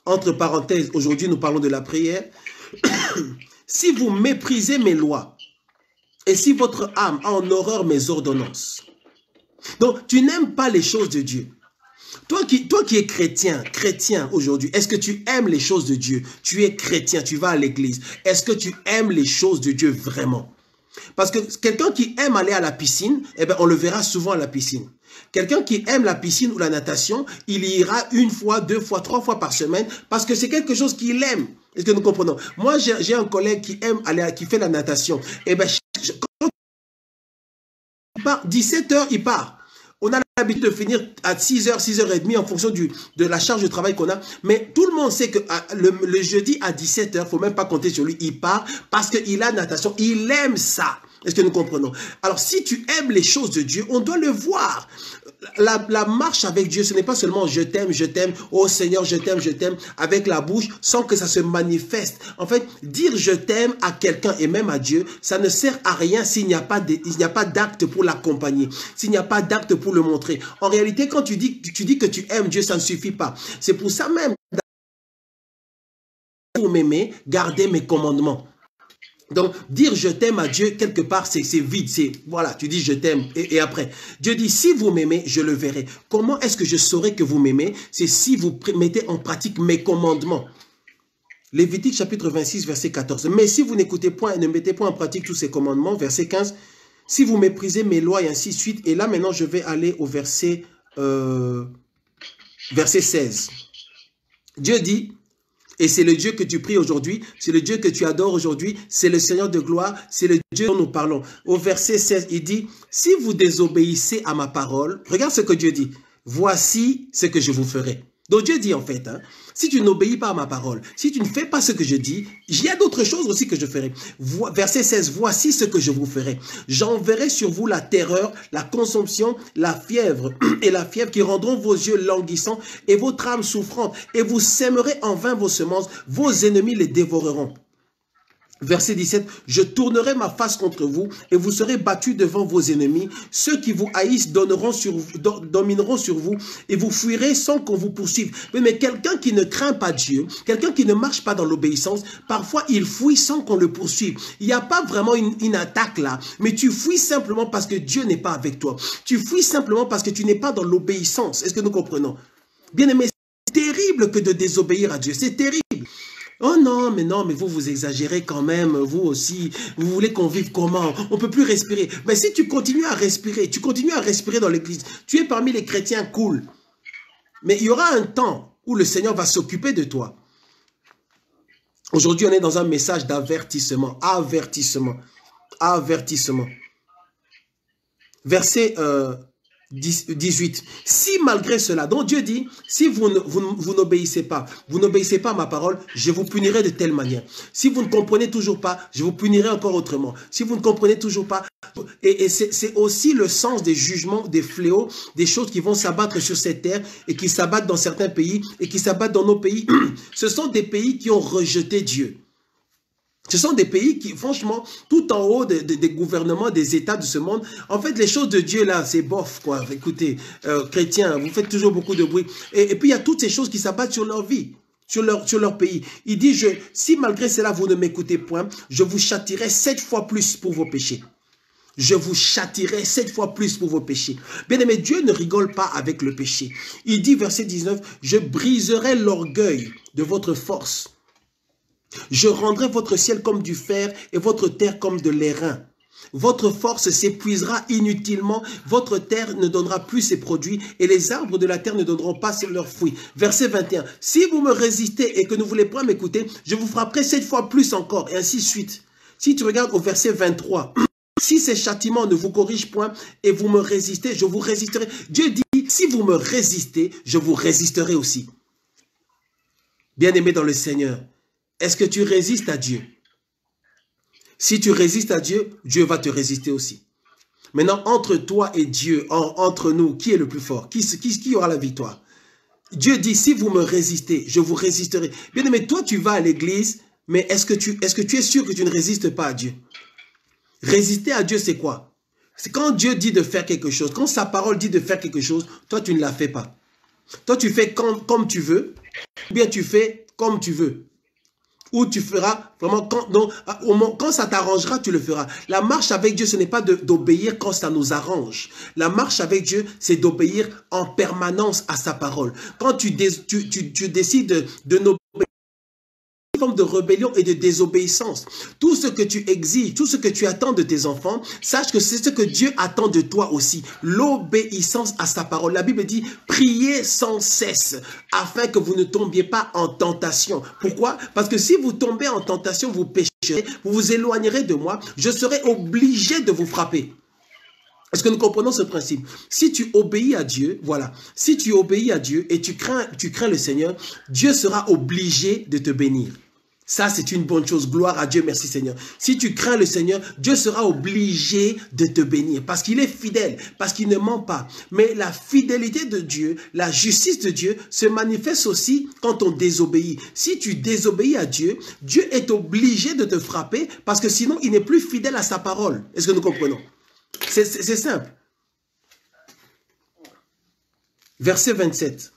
entre parenthèses, aujourd'hui nous parlons de la prière, si vous méprisez mes lois, et si votre âme a en horreur mes ordonnances. Donc, tu n'aimes pas les choses de Dieu. Toi qui es chrétien aujourd'hui, est-ce que tu aimes les choses de Dieu? Tu es chrétien, tu vas à l'église. Est-ce que tu aimes les choses de Dieu vraiment? Parce que quelqu'un qui aime aller à la piscine, eh bien, on le verra souvent à la piscine. Quelqu'un qui aime la piscine ou la natation, il y ira 1 fois, 2 fois, 3 fois par semaine parce que c'est quelque chose qu'il aime. Est-ce que nous comprenons? Moi, j'ai un collègue qui aime aller, qui fait la natation. Eh bien, quand il part, 17h, il part. On a l'habitude de finir à 6h, 6h30 en fonction de la charge de travail qu'on a. Mais tout le monde sait que le jeudi à 17h, il ne faut même pas compter sur lui. Il part parce qu'il a natation. Il aime ça. Est-ce que nous comprenons? Alors, si tu aimes les choses de Dieu, on doit le voir. La marche avec Dieu, ce n'est pas seulement je t'aime, oh Seigneur, je t'aime, avec la bouche, sans que ça se manifeste. En fait, dire je t'aime à quelqu'un et même à Dieu, ça ne sert à rien s'il n'y a pas d'acte pour l'accompagner, s'il n'y a pas d'acte pour le montrer. En réalité, quand tu dis que tu aimes Dieu, ça ne suffit pas. C'est pour ça même, pour m'aimer, gardez mes commandements. Donc, dire je t'aime à Dieu, quelque part, c'est vide. C'est voilà, tu dis je t'aime et après. Dieu dit, si vous m'aimez, je le verrai. Comment est-ce que je saurai que vous m'aimez? C'est si vous mettez en pratique mes commandements. Lévitique chapitre 26, verset 14. Mais si vous n'écoutez point et ne mettez point en pratique tous ces commandements, verset 15, si vous méprisez mes lois et ainsi de suite. Et là, maintenant, je vais aller au verset 16. Dieu dit, et c'est le Dieu que tu pries aujourd'hui, c'est le Dieu que tu adores aujourd'hui, c'est le Seigneur de gloire, c'est le Dieu dont nous parlons. Au verset 16, il dit, si vous désobéissez à ma parole, regarde ce que Dieu dit, voici ce que je vous ferai. Donc Dieu dit en fait, si tu n'obéis pas à ma parole, si tu ne fais pas ce que je dis, il y a d'autres choses aussi que je ferai. Verset 16, voici ce que je vous ferai. J'enverrai sur vous la terreur, la consomption, la fièvre et la fièvre qui rendront vos yeux languissants et votre âme souffrante. Et vous sèmerez en vain vos semences, vos ennemis les dévoreront. Verset 17, je tournerai ma face contre vous et vous serez battus devant vos ennemis. Ceux qui vous haïssent domineront sur vous et vous fuirez sans qu'on vous poursuive. Mais quelqu'un qui ne craint pas Dieu, quelqu'un qui ne marche pas dans l'obéissance, parfois il fuit sans qu'on le poursuive. Il n'y a pas vraiment une attaque là, mais tu fuis simplement parce que Dieu n'est pas avec toi. Tu fuis simplement parce que tu n'es pas dans l'obéissance. Est-ce que nous comprenons? Bien aimé, c'est terrible que de désobéir à Dieu. C'est terrible. Oh non, mais vous exagérez quand même, vous aussi. Vous voulez qu'on vive comment? On ne peut plus respirer. Mais si tu continues à respirer, dans l'église, tu es parmi les chrétiens cool. Mais il y aura un temps où le Seigneur va s'occuper de toi. Aujourd'hui, on est dans un message d'avertissement. Avertissement. Verset 18. Si malgré cela, donc Dieu dit, si vous n'obéissez pas, à ma parole, je vous punirai de telle manière. Si vous ne comprenez toujours pas, je vous punirai encore autrement. Si vous ne comprenez toujours pas, et c'est aussi le sens des jugements, des fléaux, des choses qui vont s'abattre sur cette terre et qui s'abattent dans certains pays et qui s'abattent dans nos pays. Ce sont des pays qui ont rejeté Dieu. Ce sont des pays qui, franchement, tout en haut des gouvernements, des États de ce monde, en fait, les choses de Dieu, là, c'est bof, quoi. Écoutez, chrétiens, vous faites toujours beaucoup de bruit. Et puis, il y a toutes ces choses qui s'abattent sur leur vie, sur leur pays. Il dit, si malgré cela, vous ne m'écoutez point, je vous châtirai 7 fois plus pour vos péchés. Je vous châtirai 7 fois plus pour vos péchés. Bien aimé, Dieu ne rigole pas avec le péché. Il dit, verset 19, je briserai l'orgueil de votre force. Je rendrai votre ciel comme du fer et votre terre comme de l'airain. Votre force s'épuisera inutilement, votre terre ne donnera plus ses produits et les arbres de la terre ne donneront pas leurs fruits. Verset 21. Si vous me résistez et que ne voulez pas m'écouter, je vous frapperai 7 fois plus encore, et ainsi de suite. Si tu regardes au verset 23, si ces châtiments ne vous corrigent point et vous me résistez, je vous résisterai. Dieu dit, si vous me résistez, je vous résisterai aussi. Bien-aimé dans le Seigneur, est-ce que tu résistes à Dieu? Si tu résistes à Dieu, Dieu va te résister aussi. Maintenant, entre toi et Dieu, entre nous, qui est le plus fort? Qui aura la victoire? Dieu dit, si vous me résistez, je vous résisterai. Bien-aimé, toi, tu vas à l'église, mais est-ce que tu es sûr que tu ne résistes pas à Dieu? Résister à Dieu, c'est quoi? C'est quand Dieu dit de faire quelque chose, quand sa parole dit de faire quelque chose, toi, tu ne la fais pas. Toi, tu fais comme tu veux, ou bien tu fais comme tu veux. Ou tu feras vraiment quand ça t'arrangera, tu le feras. La marche avec Dieu, ce n'est pas d'obéir quand ça nous arrange. La marche avec Dieu, c'est d'obéir en permanence à sa parole. Quand tu décides de n'obéir, forme de rébellion et de désobéissance. Tout ce que tu exiges, tout ce que tu attends de tes enfants, sache que c'est ce que Dieu attend de toi aussi. L'obéissance à sa parole. La Bible dit, priez sans cesse afin que vous ne tombiez pas en tentation. Pourquoi? Parce que si vous tombez en tentation, vous pécherez, vous vous éloignerez de moi, je serai obligé de vous frapper. Est-ce que nous comprenons ce principe? Si tu obéis à Dieu, voilà, si tu obéis à Dieu et tu crains le Seigneur, Dieu sera obligé de te bénir. Ça, c'est une bonne chose. Gloire à Dieu, merci Seigneur. Si tu crains le Seigneur, Dieu sera obligé de te bénir parce qu'il est fidèle, parce qu'il ne ment pas. Mais la fidélité de Dieu, la justice de Dieu se manifeste aussi quand on désobéit. Si tu désobéis à Dieu, Dieu est obligé de te frapper parce que sinon, il n'est plus fidèle à sa parole. Est-ce que nous comprenons? C'est simple. Verset 27.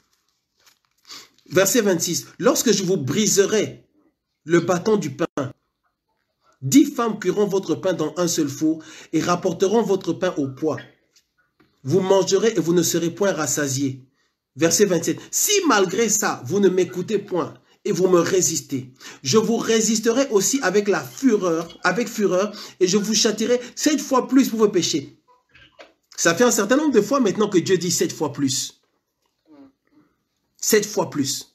Verset 26. Lorsque je vous briserai le bâton du pain, 10 femmes cuiront votre pain dans un seul four et rapporteront votre pain au poids. Vous mangerez et vous ne serez point rassasiés. Verset 27. Si malgré ça, vous ne m'écoutez point et vous me résistez, je vous résisterai aussi avec fureur, et je vous châtierai 7 fois plus pour vos péchés. Ça fait un certain nombre de fois maintenant que Dieu dit 7 fois plus. 7 fois plus.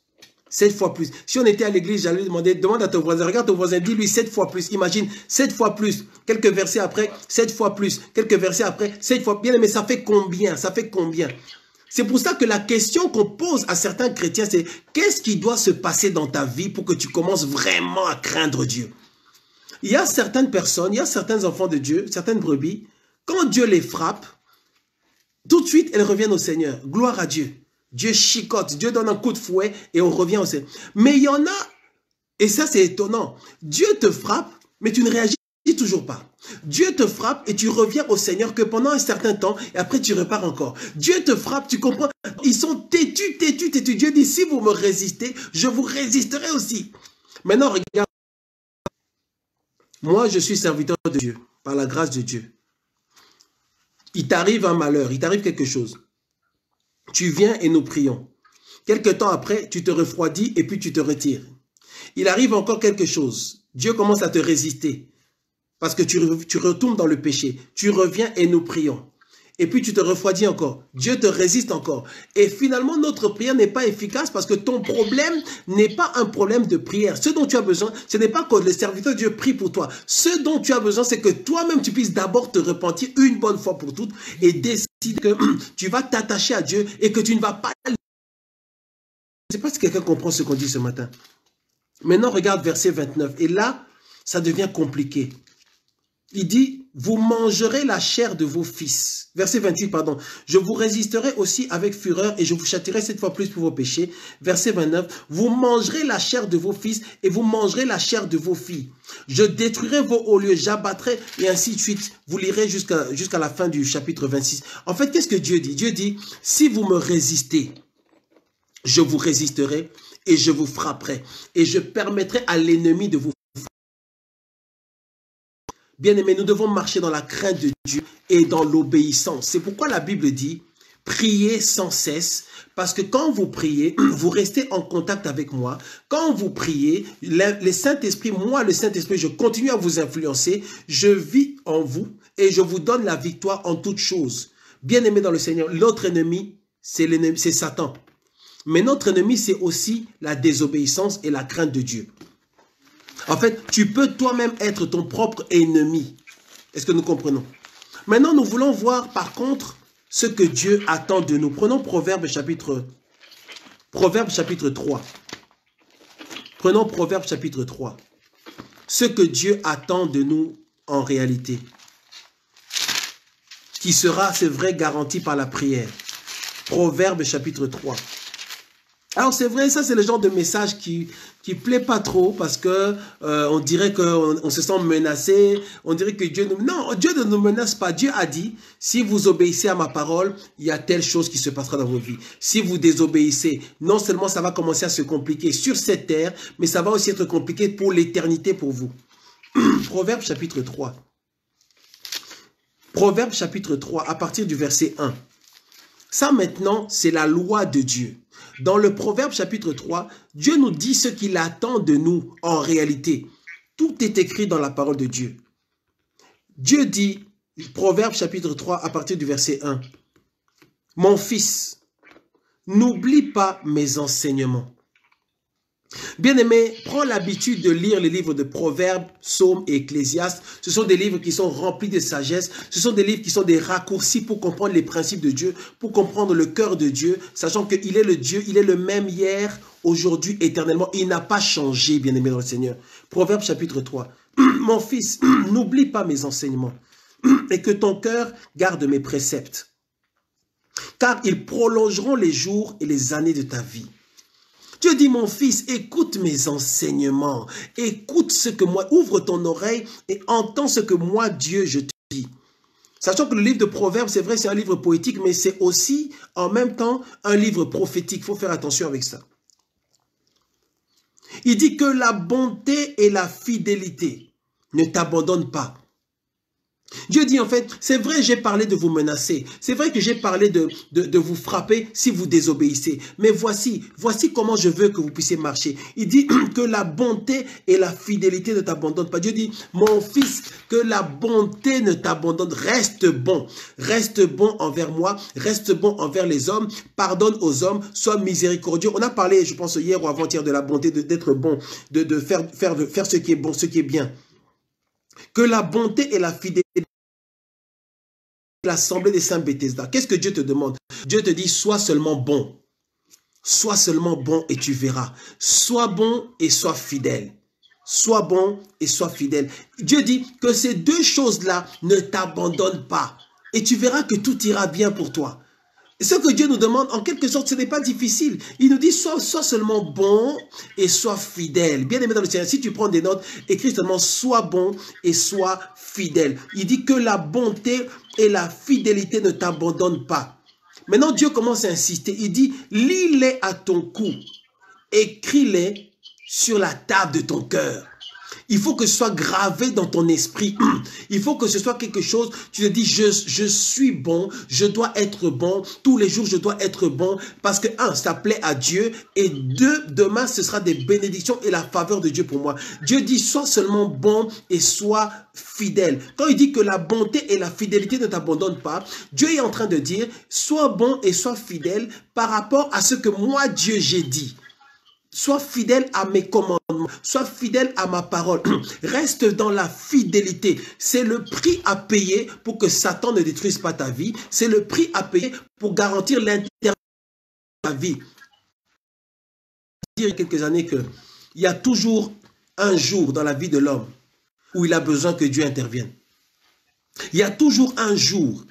7 fois plus. Si on était à l'église, j'allais demander, demande à ton voisin, regarde ton voisin, dis-lui 7 fois plus. Imagine, 7 fois plus. Quelques versets après, 7 fois plus. Quelques versets après, 7 fois. Bien, mais ça fait combien? Ça fait combien? C'est pour ça que la question qu'on pose à certains chrétiens, c'est qu'est-ce qui doit se passer dans ta vie pour que tu commences vraiment à craindre Dieu? Il y a certaines personnes, il y a certains enfants de Dieu, certaines brebis, quand Dieu les frappe, tout de suite, elles reviennent au Seigneur. Gloire à Dieu. Dieu chicote, Dieu donne un coup de fouet et on revient au Seigneur. Mais il y en a, et ça c'est étonnant, Dieu te frappe, mais tu ne réagis toujours pas. Dieu te frappe et tu reviens au Seigneur que pendant un certain temps et après tu repars encore. Dieu te frappe, tu comprends? Ils sont têtus. Dieu dit, si vous me résistez, je vous résisterai aussi. Maintenant, regarde. Moi, je suis serviteur de Dieu, par la grâce de Dieu. Il t'arrive un malheur, il t'arrive quelque chose. Tu viens et nous prions. Quelque temps après, tu te refroidis et puis tu te retires. Il arrive encore quelque chose. Dieu commence à te résister parce que tu retournes dans le péché. Tu reviens et nous prions. Et puis tu te refroidis encore. Dieu te résiste encore. Et finalement, notre prière n'est pas efficace parce que ton problème n'est pas un problème de prière. Ce dont tu as besoin, ce n'est pas que le serviteur de Dieu prie pour toi. Ce dont tu as besoin, c'est que toi-même, tu puisses d'abord te repentir une bonne fois pour toutes et décider que tu vas t'attacher à Dieu et que tu ne vas pas... Je ne sais pas si quelqu'un comprend ce qu'on dit ce matin. Maintenant, regarde verset 29. Et là, ça devient compliqué. Il dit, vous mangerez la chair de vos fils. Verset 28, pardon. Je vous résisterai aussi avec fureur et je vous châtierai 7 fois plus pour vos péchés. Verset 29, vous mangerez la chair de vos fils et vous mangerez la chair de vos filles. Je détruirai vos hauts lieux, j'abattrai et ainsi de suite. Vous lirez jusqu'à la fin du chapitre 26. En fait, qu'est-ce que Dieu dit? Dieu dit, si vous me résistez, je vous résisterai et je vous frapperai et je permettrai à l'ennemi de vous. Bien-aimés, nous devons marcher dans la crainte de Dieu et dans l'obéissance. C'est pourquoi la Bible dit, priez sans cesse, parce que quand vous priez, vous restez en contact avec moi. Quand vous priez, le Saint-Esprit, moi le Saint-Esprit, je continue à vous influencer, je vis en vous et je vous donne la victoire en toutes choses. Bien-aimés dans le Seigneur, l'autre ennemi, c'est Satan. Mais notre ennemi, c'est aussi la désobéissance et la crainte de Dieu. En fait, tu peux toi-même être ton propre ennemi. Est-ce que nous comprenons? Maintenant, nous voulons voir par contre ce que Dieu attend de nous. Prenons Proverbe chapitre 3. Prenons Proverbe chapitre 3. Ce que Dieu attend de nous en réalité. Qui sera, c'est vrai, garanti par la prière. Proverbe chapitre 3. Alors c'est vrai, ça c'est le genre de message qui plaît pas trop parce que on dirait qu'on se sent menacé, on dirait que Dieu nous... Non, Dieu ne nous menace pas. Dieu a dit, si vous obéissez à ma parole, il y a telle chose qui se passera dans vos vies. Si vous désobéissez, non seulement ça va commencer à se compliquer sur cette terre, mais ça va aussi être compliqué pour l'éternité pour vous. Proverbe chapitre 3. Proverbe chapitre 3, à partir du verset 1. Ça maintenant, c'est la loi de Dieu. Dans le Proverbe chapitre 3, Dieu nous dit ce qu'il attend de nous en réalité. Tout est écrit dans la parole de Dieu. Dieu dit, Proverbe chapitre 3 à partir du verset 1, « Mon fils, n'oublie pas mes enseignements. » Bien-aimé, prends l'habitude de lire les livres de Proverbes, Psaumes et Ecclésiastes. Ce sont des livres qui sont remplis de sagesse. Ce sont des livres qui sont des raccourcis pour comprendre les principes de Dieu, pour comprendre le cœur de Dieu, sachant qu'il est le Dieu, il est le même hier, aujourd'hui, éternellement. Il n'a pas changé, bien-aimé dans le Seigneur. Proverbes chapitre 3. « Mon fils, n'oublie pas mes enseignements et que ton cœur garde mes préceptes, car ils prolongeront les jours et les années de ta vie. » Dieu dit, mon fils, écoute mes enseignements, écoute ce que moi, ouvre ton oreille et entends ce que moi, Dieu, je te dis. Sachant que le livre de Proverbes, c'est vrai, c'est un livre poétique, mais c'est aussi, en même temps, un livre prophétique. Il faut faire attention avec ça. Il dit que la bonté et la fidélité ne t'abandonnent pas. Dieu dit en fait, c'est vrai j'ai parlé de vous menacer, c'est vrai que j'ai parlé de vous frapper si vous désobéissez, mais voici comment je veux que vous puissiez marcher. Il dit que la bonté et la fidélité ne t'abandonnent pas. Dieu dit, mon fils, que la bonté ne t'abandonne, reste bon envers moi, reste bon envers les hommes, pardonne aux hommes, sois miséricordieux. On a parlé, je pense hier ou avant-hier, de la bonté, d'être bon, de faire ce qui est bon, ce qui est bien. Que la bonté et la fidélité, l'assemblée des saints Bethesda. Qu'est-ce que Dieu te demande? Dieu te dit, sois seulement bon. Sois seulement bon et tu verras. Sois bon et sois fidèle. Sois bon et sois fidèle. Dieu dit que ces deux choses-là ne t'abandonnent pas. Et tu verras que tout ira bien pour toi. Ce que Dieu nous demande, en quelque sorte, ce n'est pas difficile. Il nous dit, sois seulement bon et sois fidèle. Bien aimé dans le Seigneur, si tu prends des notes, écris seulement, sois bon et sois fidèle. Il dit que la bonté et la fidélité ne t'abandonnent pas. Maintenant, Dieu commence à insister. Il dit, lis-les à ton cou. Écris-les sur la table de ton cœur. Il faut que ce soit gravé dans ton esprit. Il faut que ce soit quelque chose, tu te dis, je suis bon, je dois être bon, tous les jours je dois être bon, parce que un, ça plaît à Dieu, et deux, demain ce sera des bénédictions et la faveur de Dieu pour moi. Dieu dit, sois seulement bon et sois fidèle. Quand il dit que la bonté et la fidélité ne t'abandonnent pas, Dieu est en train de dire, sois bon et sois fidèle par rapport à ce que moi, Dieu, j'ai dit. Sois fidèle à mes commandements, sois fidèle à ma parole, reste dans la fidélité. C'est le prix à payer pour que Satan ne détruise pas ta vie. C'est le prix à payer pour garantir l'intégrité de ta vie. Il y a quelques années qu'il y a toujours un jour dans la vie de l'homme où il a besoin que Dieu intervienne. Il y a toujours un jour.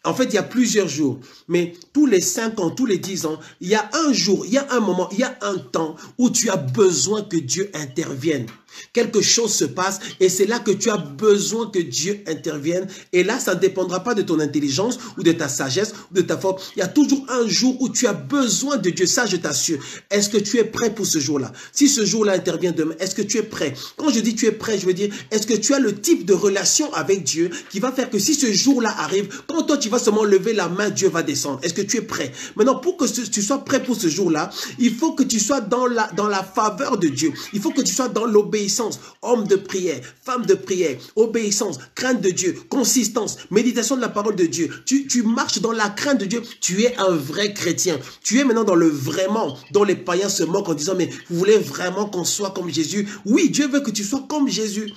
En fait, il y a plusieurs jours, mais tous les 5 ans, tous les 10 ans, il y a un jour, il y a un moment, il y a un temps où tu as besoin que Dieu intervienne. Quelque chose se passe et c'est là que tu as besoin que Dieu intervienne. Et là, ça ne dépendra pas de ton intelligence ou de ta sagesse ou de ta force. Il y a toujours un jour où tu as besoin de Dieu. Ça, je t'assure. Est-ce que tu es prêt pour ce jour-là? Si ce jour-là intervient demain, est-ce que tu es prêt? Quand je dis tu es prêt, je veux dire, est-ce que tu as le type de relation avec Dieu qui va faire que si ce jour-là arrive, quand toi tu vas seulement lever la main, Dieu va descendre? Est-ce que tu es prêt? Maintenant, pour que tu sois prêt pour ce jour-là, il faut que tu sois dans la faveur de Dieu. Il faut que tu sois dans l'obéissance. Homme de prière, femme de prière, obéissance, crainte de Dieu, consistance, méditation de la parole de Dieu. Tu marches dans la crainte de Dieu. Tu es un vrai chrétien. Tu es maintenant dans le vraiment, dont les païens se moquent en disant, mais vous voulez vraiment qu'on soit comme Jésus? Oui, Dieu veut que tu sois comme Jésus.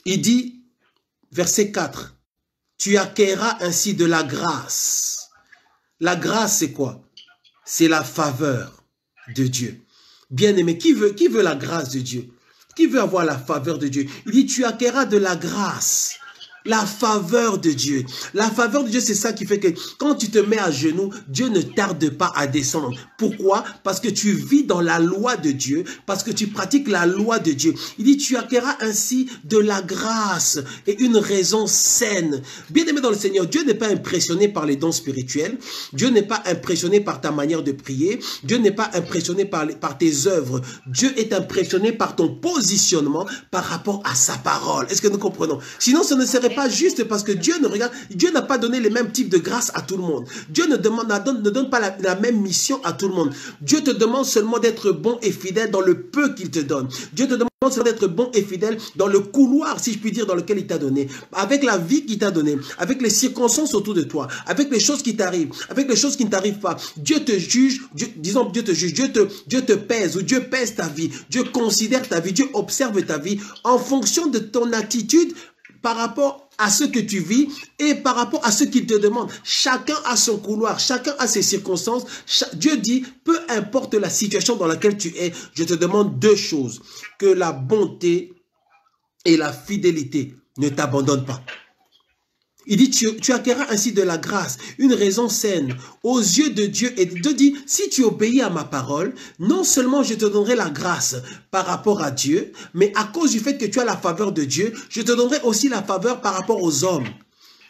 Il dit, verset 4, tu acquerras ainsi de la grâce. La grâce, c'est quoi? C'est la faveur de Dieu. Bien-aimé, qui veut la grâce de Dieu? Qui veut avoir la faveur de Dieu? Il dit, tu acquerras de la grâce. La faveur de Dieu. La faveur de Dieu, c'est ça qui fait que quand tu te mets à genoux, Dieu ne tarde pas à descendre. Pourquoi? Parce que tu vis dans la loi de Dieu, parce que tu pratiques la loi de Dieu. Il dit, tu acquerras ainsi de la grâce et une raison saine. Bien-aimé dans le Seigneur, Dieu n'est pas impressionné par les dons spirituels. Dieu n'est pas impressionné par ta manière de prier. Dieu n'est pas impressionné par tes œuvres. Dieu est impressionné par ton positionnement par rapport à sa parole. Est-ce que nous comprenons? Sinon, ce ne serait pas juste parce que Dieu ne regarde, Dieu n'a pas donné les mêmes types de grâce à tout le monde. Dieu ne donne pas la même mission à tout le monde. Dieu te demande seulement d'être bon et fidèle dans le peu qu'il te donne. Dieu te demande seulement d'être bon et fidèle dans le couloir, si je puis dire, dans lequel il t'a donné, avec la vie qu'il t'a donnée, avec les circonstances autour de toi, avec les choses qui t'arrivent, avec les choses qui ne t'arrivent pas. Dieu te juge, disons Dieu te juge, Dieu te pèse, ou Dieu pèse ta vie, Dieu considère ta vie, Dieu observe ta vie en fonction de ton attitude par rapport à ce que tu vis et par rapport à ce qu'il te demande. Chacun a son couloir, chacun a ses circonstances. Dieu dit, peu importe la situation dans laquelle tu es, je te demande deux choses. Que la bonté et la fidélité ne t'abandonnent pas. Il dit, tu acquerras ainsi de la grâce, une raison saine, aux yeux de Dieu. Et Dieu dit, si tu obéis à ma parole, non seulement je te donnerai la grâce par rapport à Dieu, mais à cause du fait que tu as la faveur de Dieu, je te donnerai aussi la faveur par rapport aux hommes.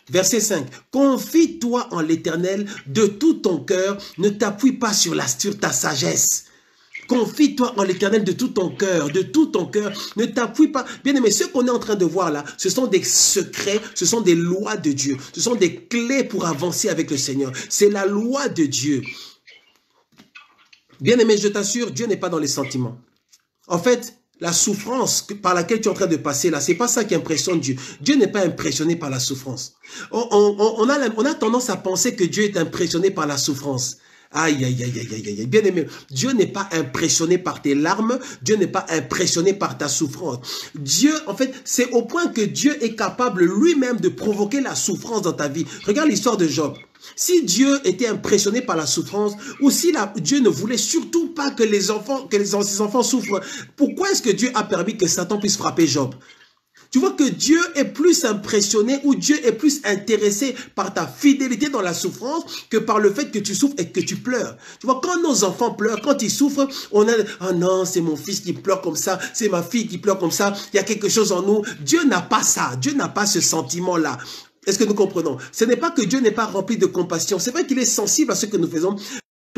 Verset 5, confie-toi en l'Éternel de tout ton cœur, ne t'appuie pas sur ta sagesse. Confie-toi en l'Éternel de tout ton cœur, ne t'appuie pas. Bien-aimé, ce qu'on est en train de voir là, ce sont des secrets, ce sont des lois de Dieu, ce sont des clés pour avancer avec le Seigneur. C'est la loi de Dieu. Bien-aimé, je t'assure, Dieu n'est pas dans les sentiments. En fait, la souffrance par laquelle tu es en train de passer là, c'est pas ça qui impressionne Dieu. Dieu n'est pas impressionné par la souffrance. On a tendance à penser que Dieu est impressionné par la souffrance. Aïe, aïe, aïe, aïe, aïe, aïe. Bien aimé, Dieu n'est pas impressionné par tes larmes, Dieu n'est pas impressionné par ta souffrance. Dieu, en fait, c'est au point que Dieu est capable lui-même de provoquer la souffrance dans ta vie. Regarde l'histoire de Job. Si Dieu était impressionné par la souffrance, ou si Dieu ne voulait surtout pas que ses enfants souffrent, pourquoi est-ce que Dieu a permis que Satan puisse frapper Job? Tu vois que Dieu est plus impressionné ou Dieu est plus intéressé par ta fidélité dans la souffrance que par le fait que tu souffres et que tu pleures. Tu vois, quand nos enfants pleurent, quand ils souffrent, on a « Ah non, c'est mon fils qui pleure comme ça, c'est ma fille qui pleure comme ça, il y a quelque chose en nous. » Dieu n'a pas ça, Dieu n'a pas ce sentiment-là. Est-ce que nous comprenons? Ce n'est pas que Dieu n'est pas rempli de compassion, c'est vrai qu'il est sensible à ce que nous faisons.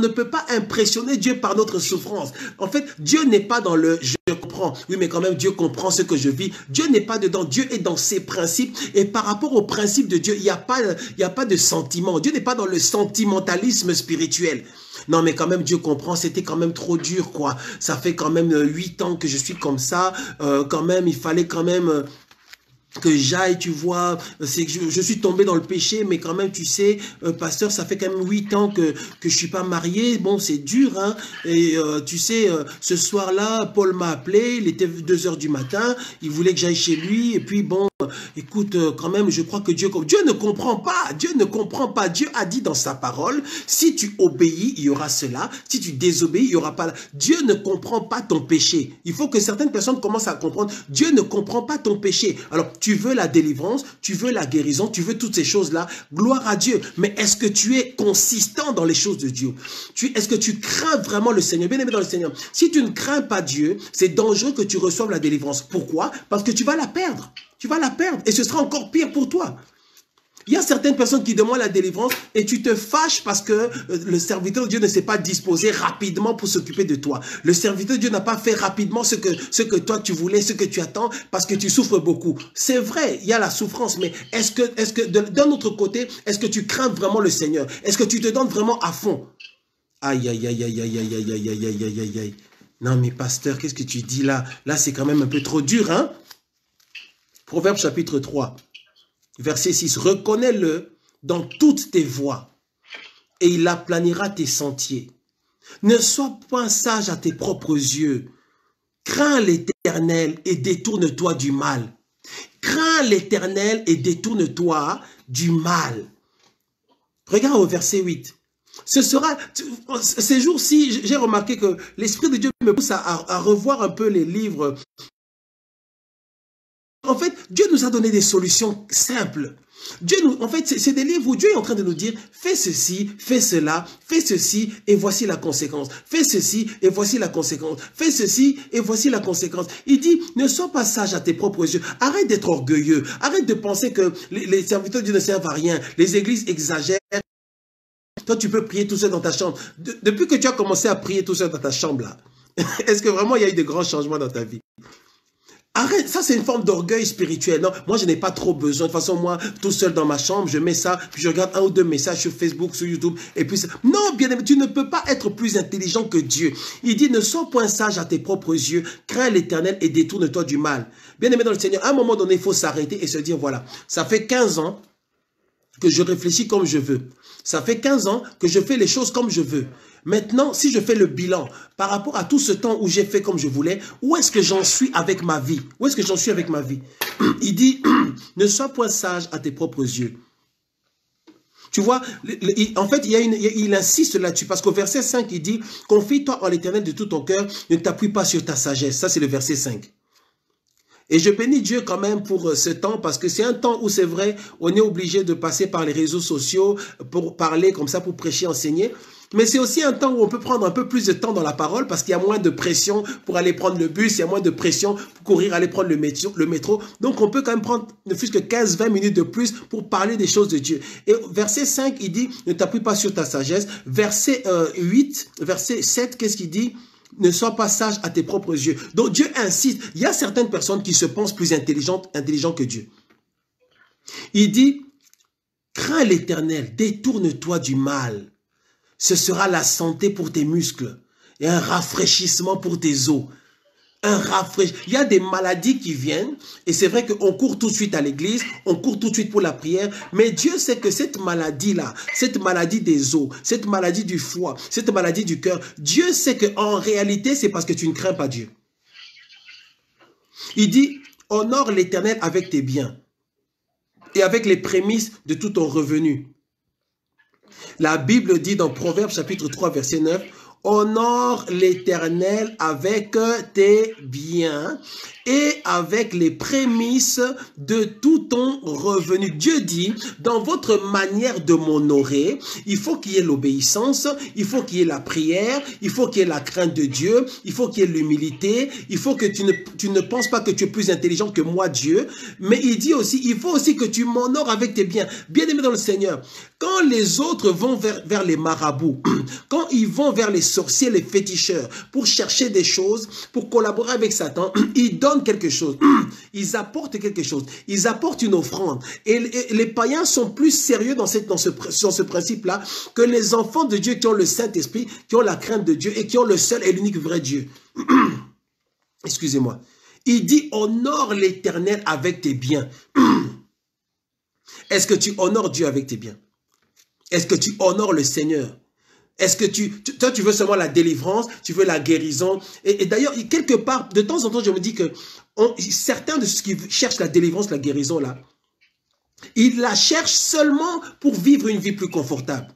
On ne peut pas impressionner Dieu par notre souffrance. En fait, Dieu n'est pas dans le « je comprends ». Oui, mais quand même, Dieu comprend ce que je vis. Dieu n'est pas dedans. Dieu est dans ses principes. Et par rapport aux principes de Dieu, il n'y a pas de sentiment. Dieu n'est pas dans le sentimentalisme spirituel. Non, mais quand même, Dieu comprend, c'était quand même trop dur, quoi. Ça fait quand même 8 ans que je suis comme ça. Quand même, il fallait quand même... que j'aille, tu vois, c'est que je suis tombé dans le péché, mais quand même, tu sais, pasteur, ça fait quand même 8 ans que je suis pas marié, bon, c'est dur, hein, et tu sais, ce soir-là, Paul m'a appelé, il était 2 h du matin, il voulait que j'aille chez lui, et puis bon, écoute, quand même, je crois que Dieu ne comprend pas. Dieu ne comprend pas. Dieu a dit dans sa parole, si tu obéis, il y aura cela. Si tu désobéis, il n'y aura pas. Dieu ne comprend pas ton péché. Il faut que certaines personnes commencent à comprendre. Dieu ne comprend pas ton péché. Alors, tu veux la délivrance, tu veux la guérison, tu veux toutes ces choses-là. Gloire à Dieu. Mais est-ce que tu es consistant dans les choses de Dieu? Est-ce que tu crains vraiment le Seigneur? Bien aimé dans le Seigneur. Si tu ne crains pas Dieu, c'est dangereux que tu reçoives la délivrance. Pourquoi? Parce que tu vas la perdre. Tu vas la perdre et ce sera encore pire pour toi. Il y a certaines personnes qui demandent la délivrance et tu te fâches parce que le serviteur de Dieu ne s'est pas disposé rapidement pour s'occuper de toi. Le serviteur de Dieu n'a pas fait rapidement ce que toi tu voulais, ce que tu attends parce que tu souffres beaucoup. C'est vrai, il y a la souffrance, mais est-ce que d'un autre côté, est-ce que tu crains vraiment le Seigneur? Est-ce que tu te donnes vraiment à fond? Aïe, aïe, aïe, aïe, aïe, aïe, aïe, aïe, aïe, aïe, aïe, aïe, aïe. Non mais pasteur, qu'est-ce que tu dis là? Là c'est quand même un peu trop dur, hein? Proverbe chapitre 3, verset 6. Reconnais-le dans toutes tes voies et il aplanira tes sentiers. Ne sois pas sage à tes propres yeux. Crains l'Éternel et détourne-toi du mal. Crains l'Éternel et détourne-toi du mal. Regarde au verset 8. Ces jours-ci, j'ai remarqué que l'Esprit de Dieu me pousse à revoir un peu les livres. En fait, Dieu nous a donné des solutions simples. En fait, c'est des livres où Dieu est en train de nous dire, fais ceci, fais cela, fais ceci, et voici la conséquence. Fais ceci, et voici la conséquence. Fais ceci, et voici la conséquence. Il dit, ne sois pas sage à tes propres yeux. Arrête d'être orgueilleux. Arrête de penser que les serviteurs de Dieu ne servent à rien. Les églises exagèrent. Toi, tu peux prier tout seul dans ta chambre. Depuis que tu as commencé à prier tout seul dans ta chambre, là, est-ce que vraiment il y a eu de grands changements dans ta vie? Arrête, ça c'est une forme d'orgueil spirituel. Non, moi je n'ai pas trop besoin. De toute façon, moi, tout seul dans ma chambre, je mets ça, puis je regarde un ou deux messages sur Facebook, sur YouTube, et puis... Non, bien aimé, tu ne peux pas être plus intelligent que Dieu. Il dit, ne sois point sage à tes propres yeux, crains l'Éternel et détourne-toi du mal. Bien aimé dans le Seigneur, à un moment donné, il faut s'arrêter et se dire, voilà, ça fait 15 ans que je réfléchis comme je veux. Ça fait 15 ans que je fais les choses comme je veux. Maintenant, si je fais le bilan par rapport à tout ce temps où j'ai fait comme je voulais, où est-ce que j'en suis avec ma vie? Où est-ce que j'en suis avec ma vie? Il dit, ne sois point sage à tes propres yeux. Tu vois, en fait, il insiste là-dessus, parce qu'au verset 5, il dit, confie-toi en l'Éternel de tout ton cœur, ne t'appuie pas sur ta sagesse. Ça, c'est le verset 5. Et je bénis Dieu quand même pour ce temps, parce que c'est un temps où c'est vrai, on est obligé de passer par les réseaux sociaux pour parler comme ça, pour prêcher, enseigner. Mais c'est aussi un temps où on peut prendre un peu plus de temps dans la parole, parce qu'il y a moins de pression pour aller prendre le bus, il y a moins de pression pour courir, aller prendre le métro. Donc on peut quand même prendre ne fût-ce que 15-20 minutes de plus pour parler des choses de Dieu. Et verset 5, il dit, ne t'appuie pas sur ta sagesse. Verset 8, verset 7, qu'est-ce qu'il dit? Ne sois pas sage à tes propres yeux. Donc Dieu insiste. Il y a certaines personnes qui se pensent plus intelligents que Dieu. Il dit, crains l'Éternel, détourne-toi du mal. Ce sera la santé pour tes muscles et un rafraîchissement pour tes os. Il y a des maladies qui viennent et c'est vrai qu'on court tout de suite à l'église, on court tout de suite pour la prière, mais Dieu sait que cette maladie-là, cette maladie des os, cette maladie du foie, cette maladie du cœur, Dieu sait qu'en réalité, c'est parce que tu ne crains pas Dieu. Il dit, honore l'Éternel avec tes biens et avec les prémices de tout ton revenu. La Bible dit dans Proverbe chapitre 3 verset 9, honore l'Éternel avec tes biens et avec les prémices de tout ton revenu. Dieu dit, dans votre manière de m'honorer, il faut qu'il y ait l'obéissance, il faut qu'il y ait la prière, il faut qu'il y ait la crainte de Dieu, il faut qu'il y ait l'humilité, il faut que tu ne penses pas que tu es plus intelligent que moi, Dieu, mais il dit aussi, il faut aussi que tu m'honores avec tes biens. Bien-aimé dans le Seigneur, quand les autres vont vers les marabouts, quand ils vont vers les sorciers, les féticheurs, pour chercher des choses, pour collaborer avec Satan, ils donnent quelque chose, ils apportent quelque chose, ils apportent une offrande. Et les païens sont plus sérieux dans ce principe-là que les enfants de Dieu qui ont le Saint-Esprit, qui ont la crainte de Dieu et qui ont le seul et l'unique vrai Dieu. Excusez-moi. Il dit, honore l'Éternel avec tes biens. Est-ce que tu honores Dieu avec tes biens? Est-ce que tu honores le Seigneur? Est-ce que toi, tu veux seulement la délivrance, tu veux la guérison? Et d'ailleurs, quelque part, de temps en temps, je me dis que certains de ceux qui cherchent la délivrance, la guérison, là, ils la cherchent seulement pour vivre une vie plus confortable.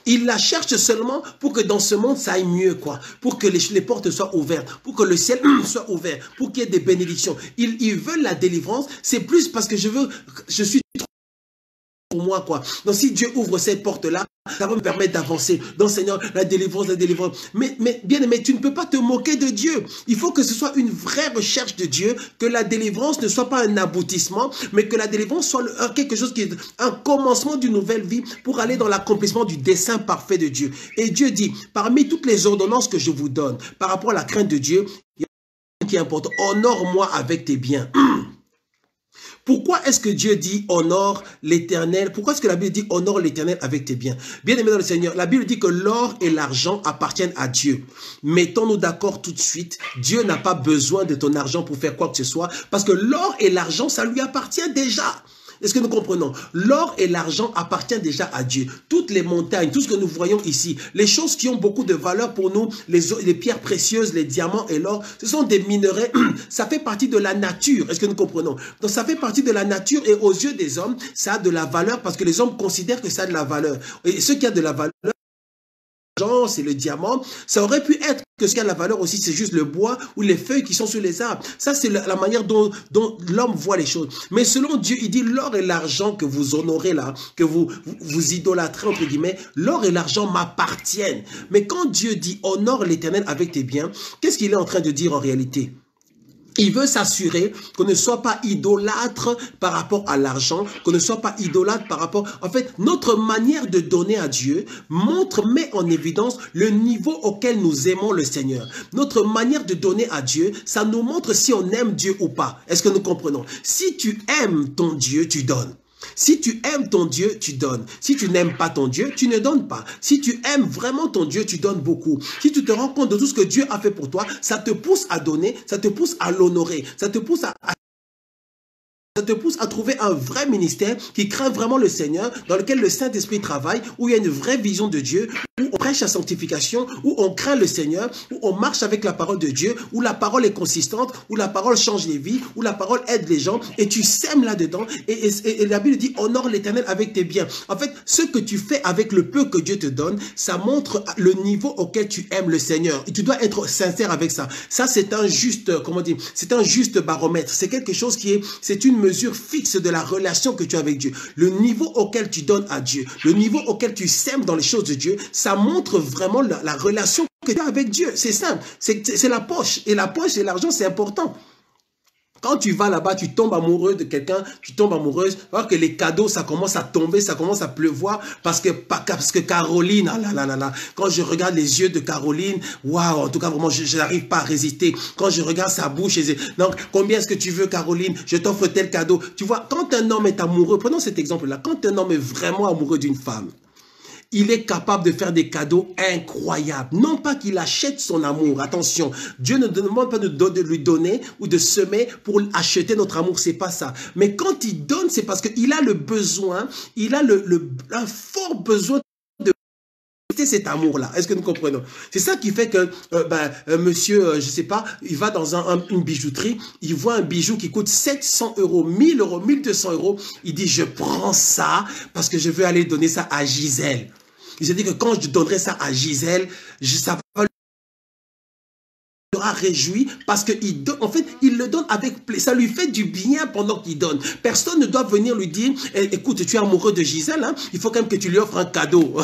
Ils la cherchent seulement pour que dans ce monde, ça aille mieux, quoi. Pour que les portes soient ouvertes, pour que le ciel soit ouvert, pour qu'il y ait des bénédictions. Ils veulent la délivrance, c'est plus parce que je suis trop pour moi, quoi. Donc, si Dieu ouvre cette porte-là, ça va me permettre d'avancer. Donc, Seigneur, la délivrance, la délivrance. Mais bien aimé, tu ne peux pas te moquer de Dieu. Il faut que ce soit une vraie recherche de Dieu, que la délivrance ne soit pas un aboutissement, mais que la délivrance soit quelque chose qui est un commencement d'une nouvelle vie pour aller dans l'accomplissement du dessein parfait de Dieu. Et Dieu dit, parmi toutes les ordonnances que je vous donne, par rapport à la crainte de Dieu, il y a une qui est importante. Honore-moi avec tes biens. Pourquoi est-ce que Dieu dit honore l'Éternel? Pourquoi est-ce que la Bible dit honore l'Éternel avec tes biens? Bien aimé dans le Seigneur, la Bible dit que l'or et l'argent appartiennent à Dieu. Mettons-nous d'accord tout de suite. Dieu n'a pas besoin de ton argent pour faire quoi que ce soit parce que l'or et l'argent, ça lui appartient déjà. Est-ce que nous comprenons? L'or et l'argent appartiennent déjà à Dieu. Toutes les montagnes, tout ce que nous voyons ici, les choses qui ont beaucoup de valeur pour nous, les pierres précieuses, les diamants et l'or, ce sont des minerais. Ça fait partie de la nature. Est-ce que nous comprenons? Donc ça fait partie de la nature et aux yeux des hommes, ça a de la valeur parce que les hommes considèrent que ça a de la valeur. Et ce qui a de la valeur, c'est le diamant, ça aurait pu être que ce qui a la valeur aussi, c'est juste le bois ou les feuilles qui sont sur les arbres. Ça, c'est la manière dont l'homme voit les choses. Mais selon Dieu, il dit l'or et l'argent que vous honorez là, que vous idolâtrez, entre guillemets, l'or et l'argent m'appartiennent. Mais quand Dieu dit honore l'Éternel avec tes biens, qu'est-ce qu'il est en train de dire en réalité? Il veut s'assurer qu'on ne soit pas idolâtre par rapport à l'argent, qu'on ne soit pas idolâtre par rapport... En fait, notre manière de donner à Dieu met en évidence le niveau auquel nous aimons le Seigneur. Notre manière de donner à Dieu, ça nous montre si on aime Dieu ou pas. Est-ce que nous comprenons? Si tu aimes ton Dieu, tu donnes. Si tu aimes ton Dieu, tu donnes. Si tu n'aimes pas ton Dieu, tu ne donnes pas. Si tu aimes vraiment ton Dieu, tu donnes beaucoup. Si tu te rends compte de tout ce que Dieu a fait pour toi, ça te pousse à donner, ça te pousse à l'honorer, ça te pousse à trouver un vrai ministère qui craint vraiment le Seigneur, dans lequel le Saint-Esprit travaille, où il y a une vraie vision de Dieu, où on prêche la sanctification, où on craint le Seigneur, où on marche avec la parole de Dieu, où la parole est consistante, où la parole change les vies, où la parole aide les gens, et tu sèmes là-dedans, et la Bible dit honore l'Éternel avec tes biens. En fait, ce que tu fais avec le peu que Dieu te donne, ça montre le niveau auquel tu aimes le Seigneur. Et tu dois être sincère avec ça. Ça, c'est un juste, comment dire, c'est un juste baromètre. C'est quelque chose c'est une mesure fixe de la relation que tu as avec Dieu. Le niveau auquel tu donnes à Dieu, le niveau auquel tu sèmes dans les choses de Dieu, ça montre vraiment la relation que tu as avec Dieu. C'est simple, c'est la poche. Et la poche et l'argent, c'est important. Quand tu vas là-bas, tu tombes amoureux de quelqu'un, tu tombes amoureuse, tu vois que les cadeaux, ça commence à tomber, ça commence à pleuvoir, parce que Caroline, ah là là là là, quand je regarde les yeux de Caroline, waouh, en tout cas, vraiment, je n'arrive pas à résister. Quand je regarde sa bouche, donc, combien est-ce que tu veux, Caroline? Je t'offre tel cadeau. Tu vois, quand un homme est amoureux, prenons cet exemple-là, quand un homme est vraiment amoureux d'une femme, il est capable de faire des cadeaux incroyables. Non pas qu'il achète son amour. Attention, Dieu ne demande pas de lui donner ou de semer pour acheter notre amour. C'est pas ça. Mais quand il donne, c'est parce qu'il a le besoin, il a un fort besoin de cet amour-là. Est-ce que nous comprenons? C'est ça qui fait que monsieur, je sais pas, il va dans une bijouterie, il voit un bijou qui coûte 700 euros, 1000 euros, 1200 euros. Il dit, je prends ça parce que je veux aller donner ça à Gisèle. Il se dit que quand je donnerai ça à Gisèle, ça va sera réjoui parce qu'il donne, en fait, il le donne avec plaisir. Ça lui fait du bien pendant qu'il donne. Personne ne doit venir lui dire, écoute, tu es amoureux de Gisèle, hein? Il faut quand même que tu lui offres un cadeau.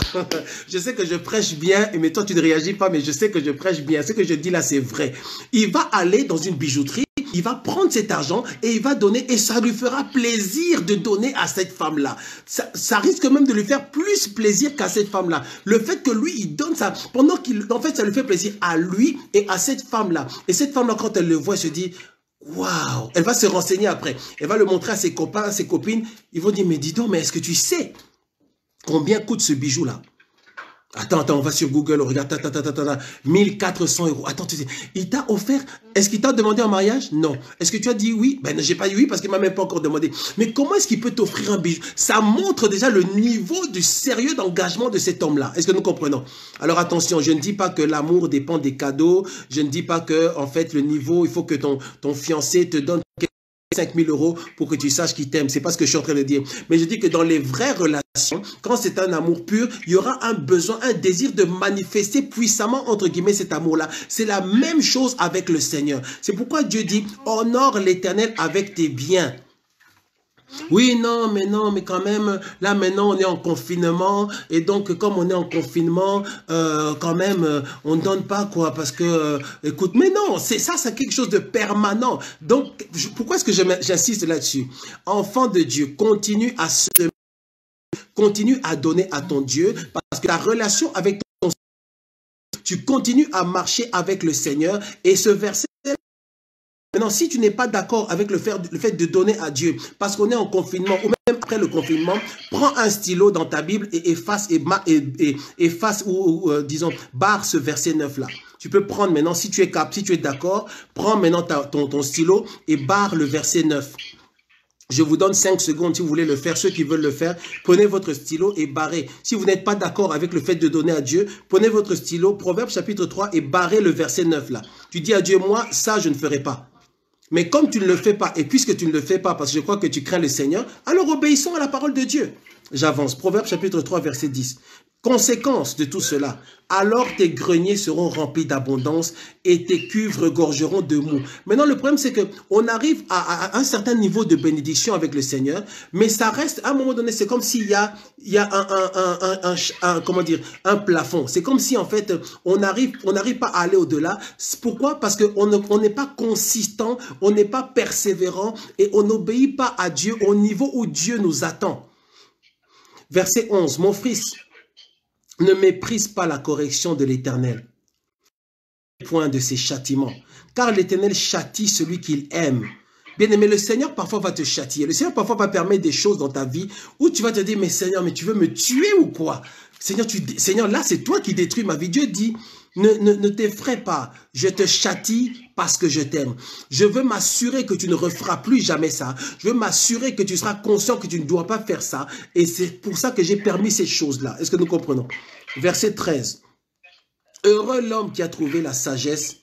Je sais que je prêche bien, mais toi tu ne réagis pas, mais je sais que je prêche bien. Ce que je dis là, c'est vrai. Il va aller dans une bijouterie, il va prendre cet argent et il va donner, et ça lui fera plaisir de donner à cette femme-là. Ça risque même de lui faire plus plaisir qu'à cette femme-là. Le fait que lui, il donne ça, pendant en fait, ça lui fait plaisir à lui et à cette femme-là. Et cette femme-là, quand elle le voit, elle se dit, waouh, elle va se renseigner après. Elle va le montrer à ses copains, à ses copines. Ils vont dire, mais dis donc, mais est-ce que tu sais combien coûte ce bijou-là? Attends, on va sur Google, on regarde, 1400 €. Attends, il t'a offert, est-ce qu'il t'a demandé en mariage? Non. Est-ce que tu as dit oui? Ben, j'ai pas dit oui parce qu'il m'a même pas encore demandé. Mais comment est-ce qu'il peut t'offrir un bijou? Ça montre déjà le niveau du sérieux d'engagement de cet homme-là. Est-ce que nous comprenons? Alors attention, je ne dis pas que l'amour dépend des cadeaux. Je ne dis pas que, en fait, le niveau, il faut que ton fiancé te donne 5 000 € pour que tu saches qu'il t'aime. C'est pas ce que je suis en train de dire. Mais je dis que dans les vraies relations, quand c'est un amour pur, il y aura un besoin, un désir de manifester puissamment, entre guillemets, cet amour-là. C'est la même chose avec le Seigneur. C'est pourquoi Dieu dit, honore l'Éternel avec tes biens. Oui, non, mais quand même, là maintenant on est en confinement, et donc comme on est en confinement, quand même, on ne donne pas quoi, parce que, écoute, mais non, c'est quelque chose de permanent. Donc, pourquoi est-ce que j'insiste là-dessus? Enfant de Dieu, continue à donner à ton Dieu, parce que la relation avec ton tu continues à marcher avec le Seigneur, et ce verset. Maintenant, si tu n'es pas d'accord avec le fait de donner à Dieu, parce qu'on est en confinement, ou même après le confinement, prends un stylo dans ta Bible et efface, disons, barre ce verset 9-là. Tu peux prendre maintenant, si tu es d'accord, prends maintenant ton stylo et barre le verset 9. Je vous donne 5 secondes si vous voulez le faire. Ceux qui veulent le faire, prenez votre stylo et barrez. Si vous n'êtes pas d'accord avec le fait de donner à Dieu, prenez votre stylo, Proverbe chapitre 3, et barrez le verset 9 là. Tu dis à Dieu, moi, ça, je ne ferai pas. Mais comme tu ne le fais pas, et puisque tu ne le fais pas parce que je crois que tu crains le Seigneur, alors obéissons à la parole de Dieu. J'avance. Proverbe chapitre 3, verset 10. Conséquence de tout cela, alors tes greniers seront remplis d'abondance et tes cuves regorgeront de mou. Maintenant, le problème, c'est qu'on arrive à un certain niveau de bénédiction avec le Seigneur, mais ça reste, à un moment donné, c'est comme s'il y a un plafond. C'est comme si, en fait, on n'arrive pas à aller au-delà. Pourquoi? Parce qu'on n'est pas consistant, on n'est pas persévérant et on n'obéit pas à Dieu au niveau où Dieu nous attend. Verset 11, mon fils, ne méprise pas la correction de l'Éternel, point de ses châtiments, car l'Éternel châtie celui qu'il aime. Bien aimé, le Seigneur parfois va te châtier. Le Seigneur parfois va permettre des choses dans ta vie où tu vas te dire, mais Seigneur, mais tu veux me tuer ou quoi? Seigneur, là, c'est toi qui détruis ma vie. Dieu dit, ne t'effraie pas, je te châtie parce que je t'aime. Je veux m'assurer que tu ne referas plus jamais ça. Je veux m'assurer que tu seras conscient que tu ne dois pas faire ça. Et c'est pour ça que j'ai permis ces choses-là. Est-ce que nous comprenons? Verset 13. Heureux l'homme qui a trouvé la sagesse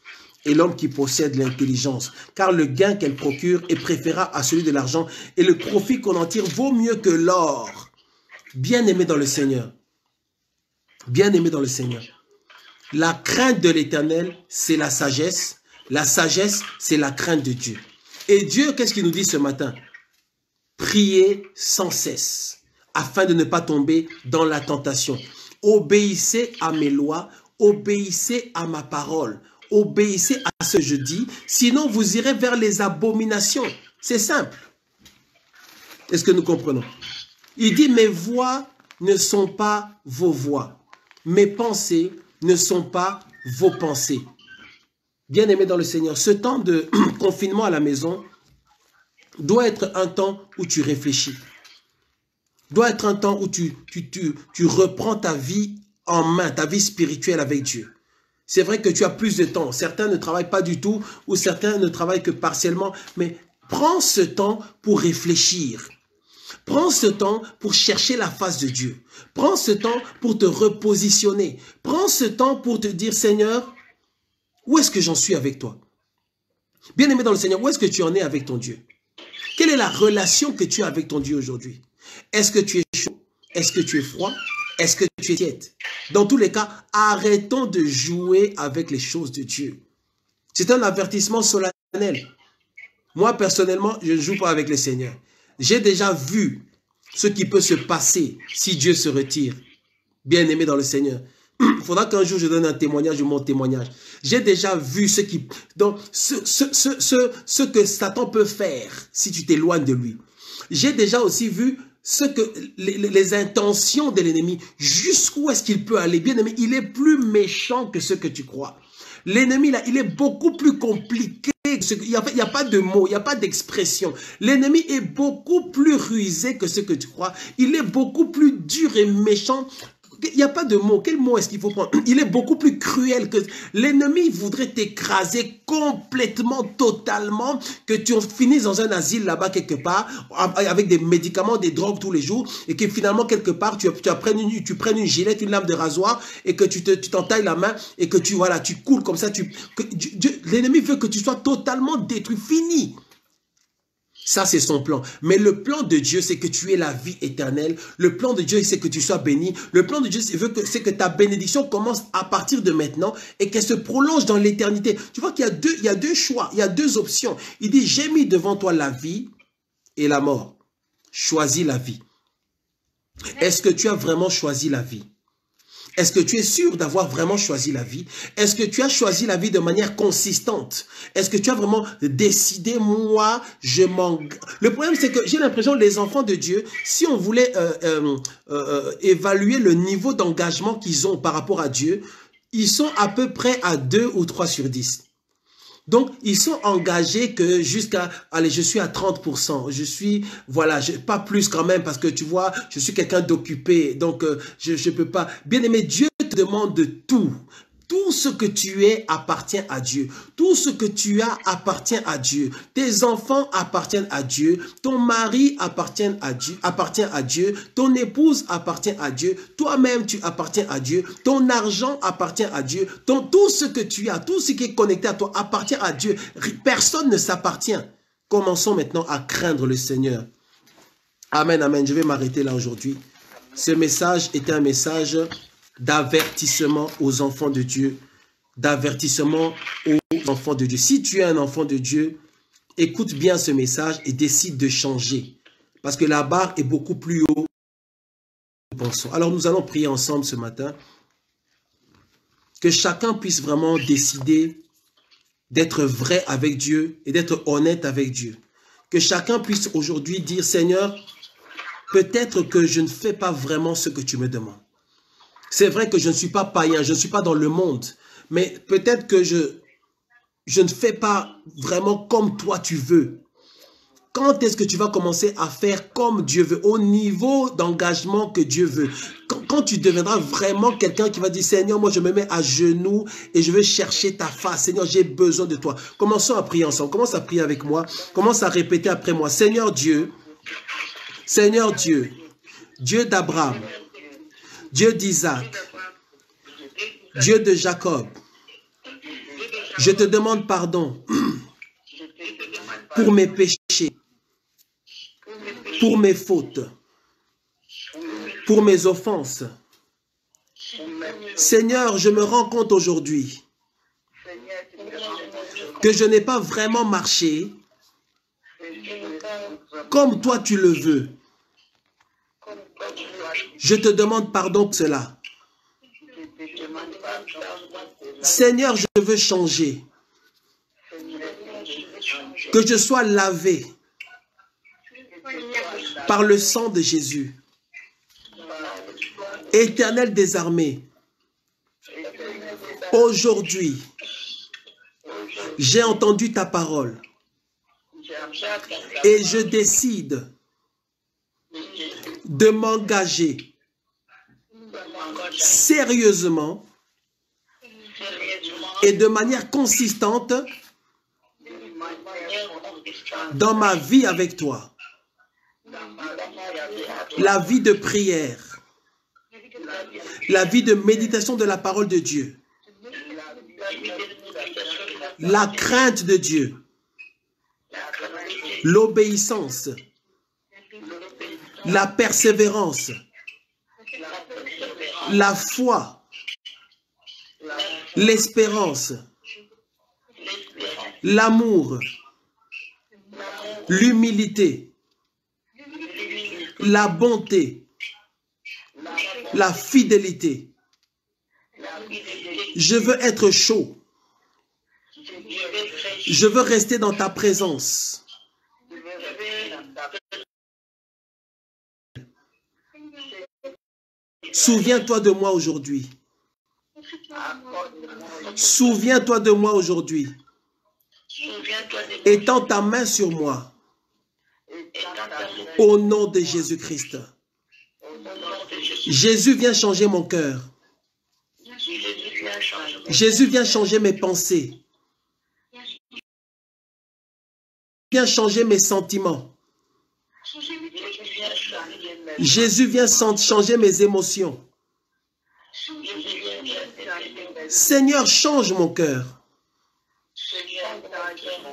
et l'homme qui possède l'intelligence, car le gain qu'elle procure est préférable à celui de l'argent et le profit qu'on en tire vaut mieux que l'or. Bien-aimé dans le Seigneur. Bien-aimé dans le Seigneur. La crainte de l'Éternel, c'est la sagesse. La sagesse, c'est la crainte de Dieu. Et Dieu, qu'est-ce qu'il nous dit ce matin? Priez sans cesse, afin de ne pas tomber dans la tentation. Obéissez à mes lois, obéissez à ma parole, obéissez à ce que je dis, sinon vous irez vers les abominations. C'est simple. Est-ce que nous comprenons? Il dit, mes voies ne sont pas vos voies, mes pensées ne sont pas vos pensées. Bien-aimé dans le Seigneur, ce temps de confinement à la maison doit être un temps où tu réfléchis. Doit être un temps où tu reprends ta vie en main, ta vie spirituelle avec Dieu. C'est vrai que tu as plus de temps. Certains ne travaillent pas du tout ou certains ne travaillent que partiellement. Mais prends ce temps pour réfléchir. Prends ce temps pour chercher la face de Dieu. Prends ce temps pour te repositionner. Prends ce temps pour te dire, Seigneur, où est-ce que j'en suis avec toi? Bien-aimé dans le Seigneur, où est-ce que tu en es avec ton Dieu? Quelle est la relation que tu as avec ton Dieu aujourd'hui? Est-ce que tu es chaud? Est-ce que tu es froid? Est-ce que tu es tiède? Dans tous les cas, arrêtons de jouer avec les choses de Dieu. C'est un avertissement solennel. Moi, personnellement, je ne joue pas avec le Seigneur. J'ai déjà vu ce qui peut se passer si Dieu se retire. Bien-aimé dans le Seigneur. Il faudra qu'un jour je donne un témoignage de mon témoignage. J'ai déjà vu ce que Satan peut faire si tu t'éloignes de lui. J'ai déjà aussi vu les intentions de l'ennemi, jusqu'où est-ce qu'il peut aller. Bien aimé, il est plus méchant que ce que tu crois. L'ennemi, là, il est beaucoup plus compliqué. Il n'y a pas de mots, il n'y a pas d'expression. L'ennemi est beaucoup plus rusé que ce que tu crois. Il est beaucoup plus dur et méchant Il n'y a pas de mot. Quel mot est-ce qu'il faut prendre? Il est beaucoup plus cruel que... L'ennemi voudrait t'écraser complètement, totalement, que tu finisses dans un asile là-bas quelque part, avec des médicaments, des drogues tous les jours, et que finalement, quelque part, tu prennes une gilette, une lame de rasoir, et que tu t'entailles la main, et que tu coules comme ça. L'ennemi veut que tu sois totalement détruit, fini. Ça, c'est son plan. Mais le plan de Dieu, c'est que tu aies la vie éternelle. Le plan de Dieu, c'est que tu sois béni. Le plan de Dieu, c'est que ta bénédiction commence à partir de maintenant et qu'elle se prolonge dans l'éternité. Tu vois qu'il y a deux choix, il y a deux options. Il dit, j'ai mis devant toi la vie et la mort. Choisis la vie. Est-ce que tu as vraiment choisi la vie? Est-ce que tu es sûr d'avoir vraiment choisi la vie? Est-ce que tu as choisi la vie de manière consistante? Est-ce que tu as vraiment décidé, moi, je m'en... Le problème, c'est que j'ai l'impression que les enfants de Dieu, si on voulait évaluer le niveau d'engagement qu'ils ont par rapport à Dieu, ils sont à peu près à 2 ou 3 sur 10. Donc, ils sont engagés que jusqu'à, allez, je suis à 30%, je suis, voilà, pas plus quand même, parce que tu vois, je suis quelqu'un d'occupé, donc je peux pas. Bien aimé, Dieu te demande de tout. Tout ce que tu es appartient à Dieu. Tout ce que tu as appartient à Dieu. Tes enfants appartiennent à Dieu. Ton mari appartient à Dieu. Ton épouse appartient à Dieu. Toi-même, tu appartiens à Dieu. Ton argent appartient à Dieu. Tout ce que tu as, tout ce qui est connecté à toi appartient à Dieu. Personne ne s'appartient. Commençons maintenant à craindre le Seigneur. Amen, amen. Je vais m'arrêter là aujourd'hui. Ce message était un message d'avertissement aux enfants de Dieu, d'avertissement aux enfants de Dieu. Si tu es un enfant de Dieu, écoute bien ce message et décide de changer. Parce que la barre est beaucoup plus haut que nous pensons. Alors nous allons prier ensemble ce matin. Que chacun puisse vraiment décider d'être vrai avec Dieu et d'être honnête avec Dieu. Que chacun puisse aujourd'hui dire, Seigneur, peut-être que je ne fais pas vraiment ce que tu me demandes. C'est vrai que je ne suis pas païen, je ne suis pas dans le monde, mais peut-être que je ne fais pas vraiment comme toi tu veux. Quand est-ce que tu vas commencer à faire comme Dieu veut, au niveau d'engagement que Dieu veut? Quand tu deviendras vraiment quelqu'un qui va dire, Seigneur, moi je me mets à genoux et je veux chercher ta face. Seigneur, j'ai besoin de toi. Commençons à prier ensemble. Commence à prier avec moi. Commence à répéter après moi. Seigneur Dieu, Dieu d'Abraham, Dieu d'Isaac, Dieu de Jacob, je te demande pardon pour mes péchés, pour mes fautes, pour mes offenses. Seigneur, je me rends compte aujourd'hui que je n'ai pas vraiment marché comme toi tu le veux. Je te demande pardon pour cela. Seigneur, je veux changer. Que je sois lavé par le sang de Jésus. Éternel des armées, aujourd'hui, j'ai entendu ta parole et je décide de m'engager sérieusement et de manière consistante dans ma vie avec toi. La vie de prière, la vie de méditation de la parole de Dieu, la crainte de Dieu, l'obéissance, la persévérance, la foi, l'espérance, l'amour, l'humilité, la bonté, la fidélité. Je veux être chaud. Je veux rester dans ta présence. Souviens-toi de moi aujourd'hui. Souviens-toi de moi aujourd'hui. Étends ta main sur moi. Au nom de Jésus-Christ. Jésus vient changer mon cœur. Jésus vient changer mes pensées. Vient changer mes sentiments. Jésus vient changer mes émotions. Seigneur, change mon cœur.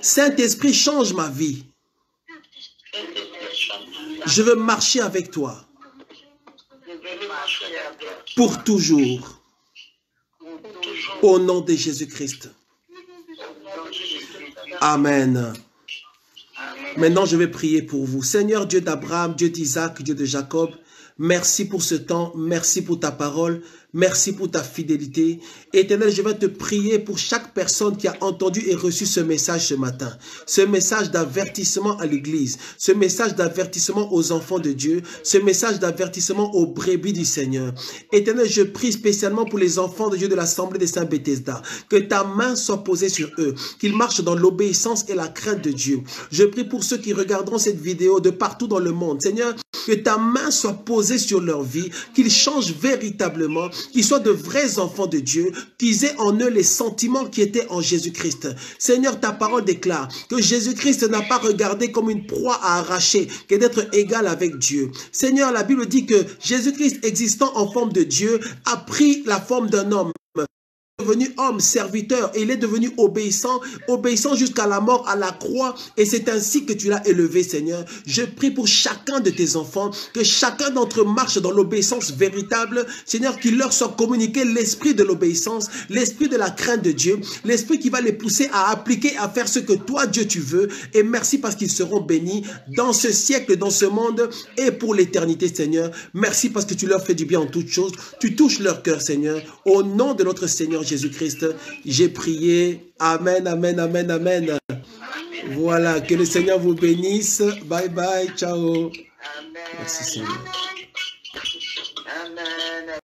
Saint-Esprit, change ma vie. Je veux marcher avec toi. Pour toujours. Au nom de Jésus-Christ. Amen. Maintenant, je vais prier pour vous. Seigneur Dieu d'Abraham, Dieu d'Isaac, Dieu de Jacob, merci pour ce temps, merci pour ta parole, merci pour ta fidélité. Éternel, je vais te prier pour chaque personne qui a entendu et reçu ce message ce matin. Ce message d'avertissement à l'Église, ce message d'avertissement aux enfants de Dieu, ce message d'avertissement aux brebis du Seigneur. Éternel, je prie spécialement pour les enfants de Dieu de l'Assemblée des Saints Bethesda. Que ta main soit posée sur eux, qu'ils marchent dans l'obéissance et la crainte de Dieu. Je prie pour ceux qui regarderont cette vidéo de partout dans le monde. Seigneur, que ta main soit posée sur leur vie, qu'ils changent véritablement, qu'ils soient de vrais enfants de Dieu, qu'ils aient en eux les sentiments qui étaient en Jésus-Christ. Seigneur, ta parole déclare que Jésus-Christ n'a pas regardé comme une proie à arracher, que d'être égal avec Dieu. Seigneur, la Bible dit que Jésus-Christ existant en forme de Dieu a pris la forme d'un homme. Devenu homme, serviteur, et il est devenu obéissant, obéissant jusqu'à la mort à la croix, et c'est ainsi que tu l'as élevé, Seigneur. Je prie pour chacun de tes enfants, que chacun d'entre eux marche dans l'obéissance véritable, Seigneur, qu'il leur soit communiqué l'esprit de l'obéissance, l'esprit de la crainte de Dieu, l'esprit qui va les pousser à appliquer, à faire ce que toi, Dieu, tu veux, et merci parce qu'ils seront bénis dans ce siècle, dans ce monde, et pour l'éternité, Seigneur. Merci parce que tu leur fais du bien en toutes choses, tu touches leur cœur, Seigneur, au nom de notre Seigneur Jésus-Christ, j'ai prié. Amen, amen, amen, amen. Voilà, que le Seigneur vous bénisse. Bye bye, ciao. Merci Seigneur.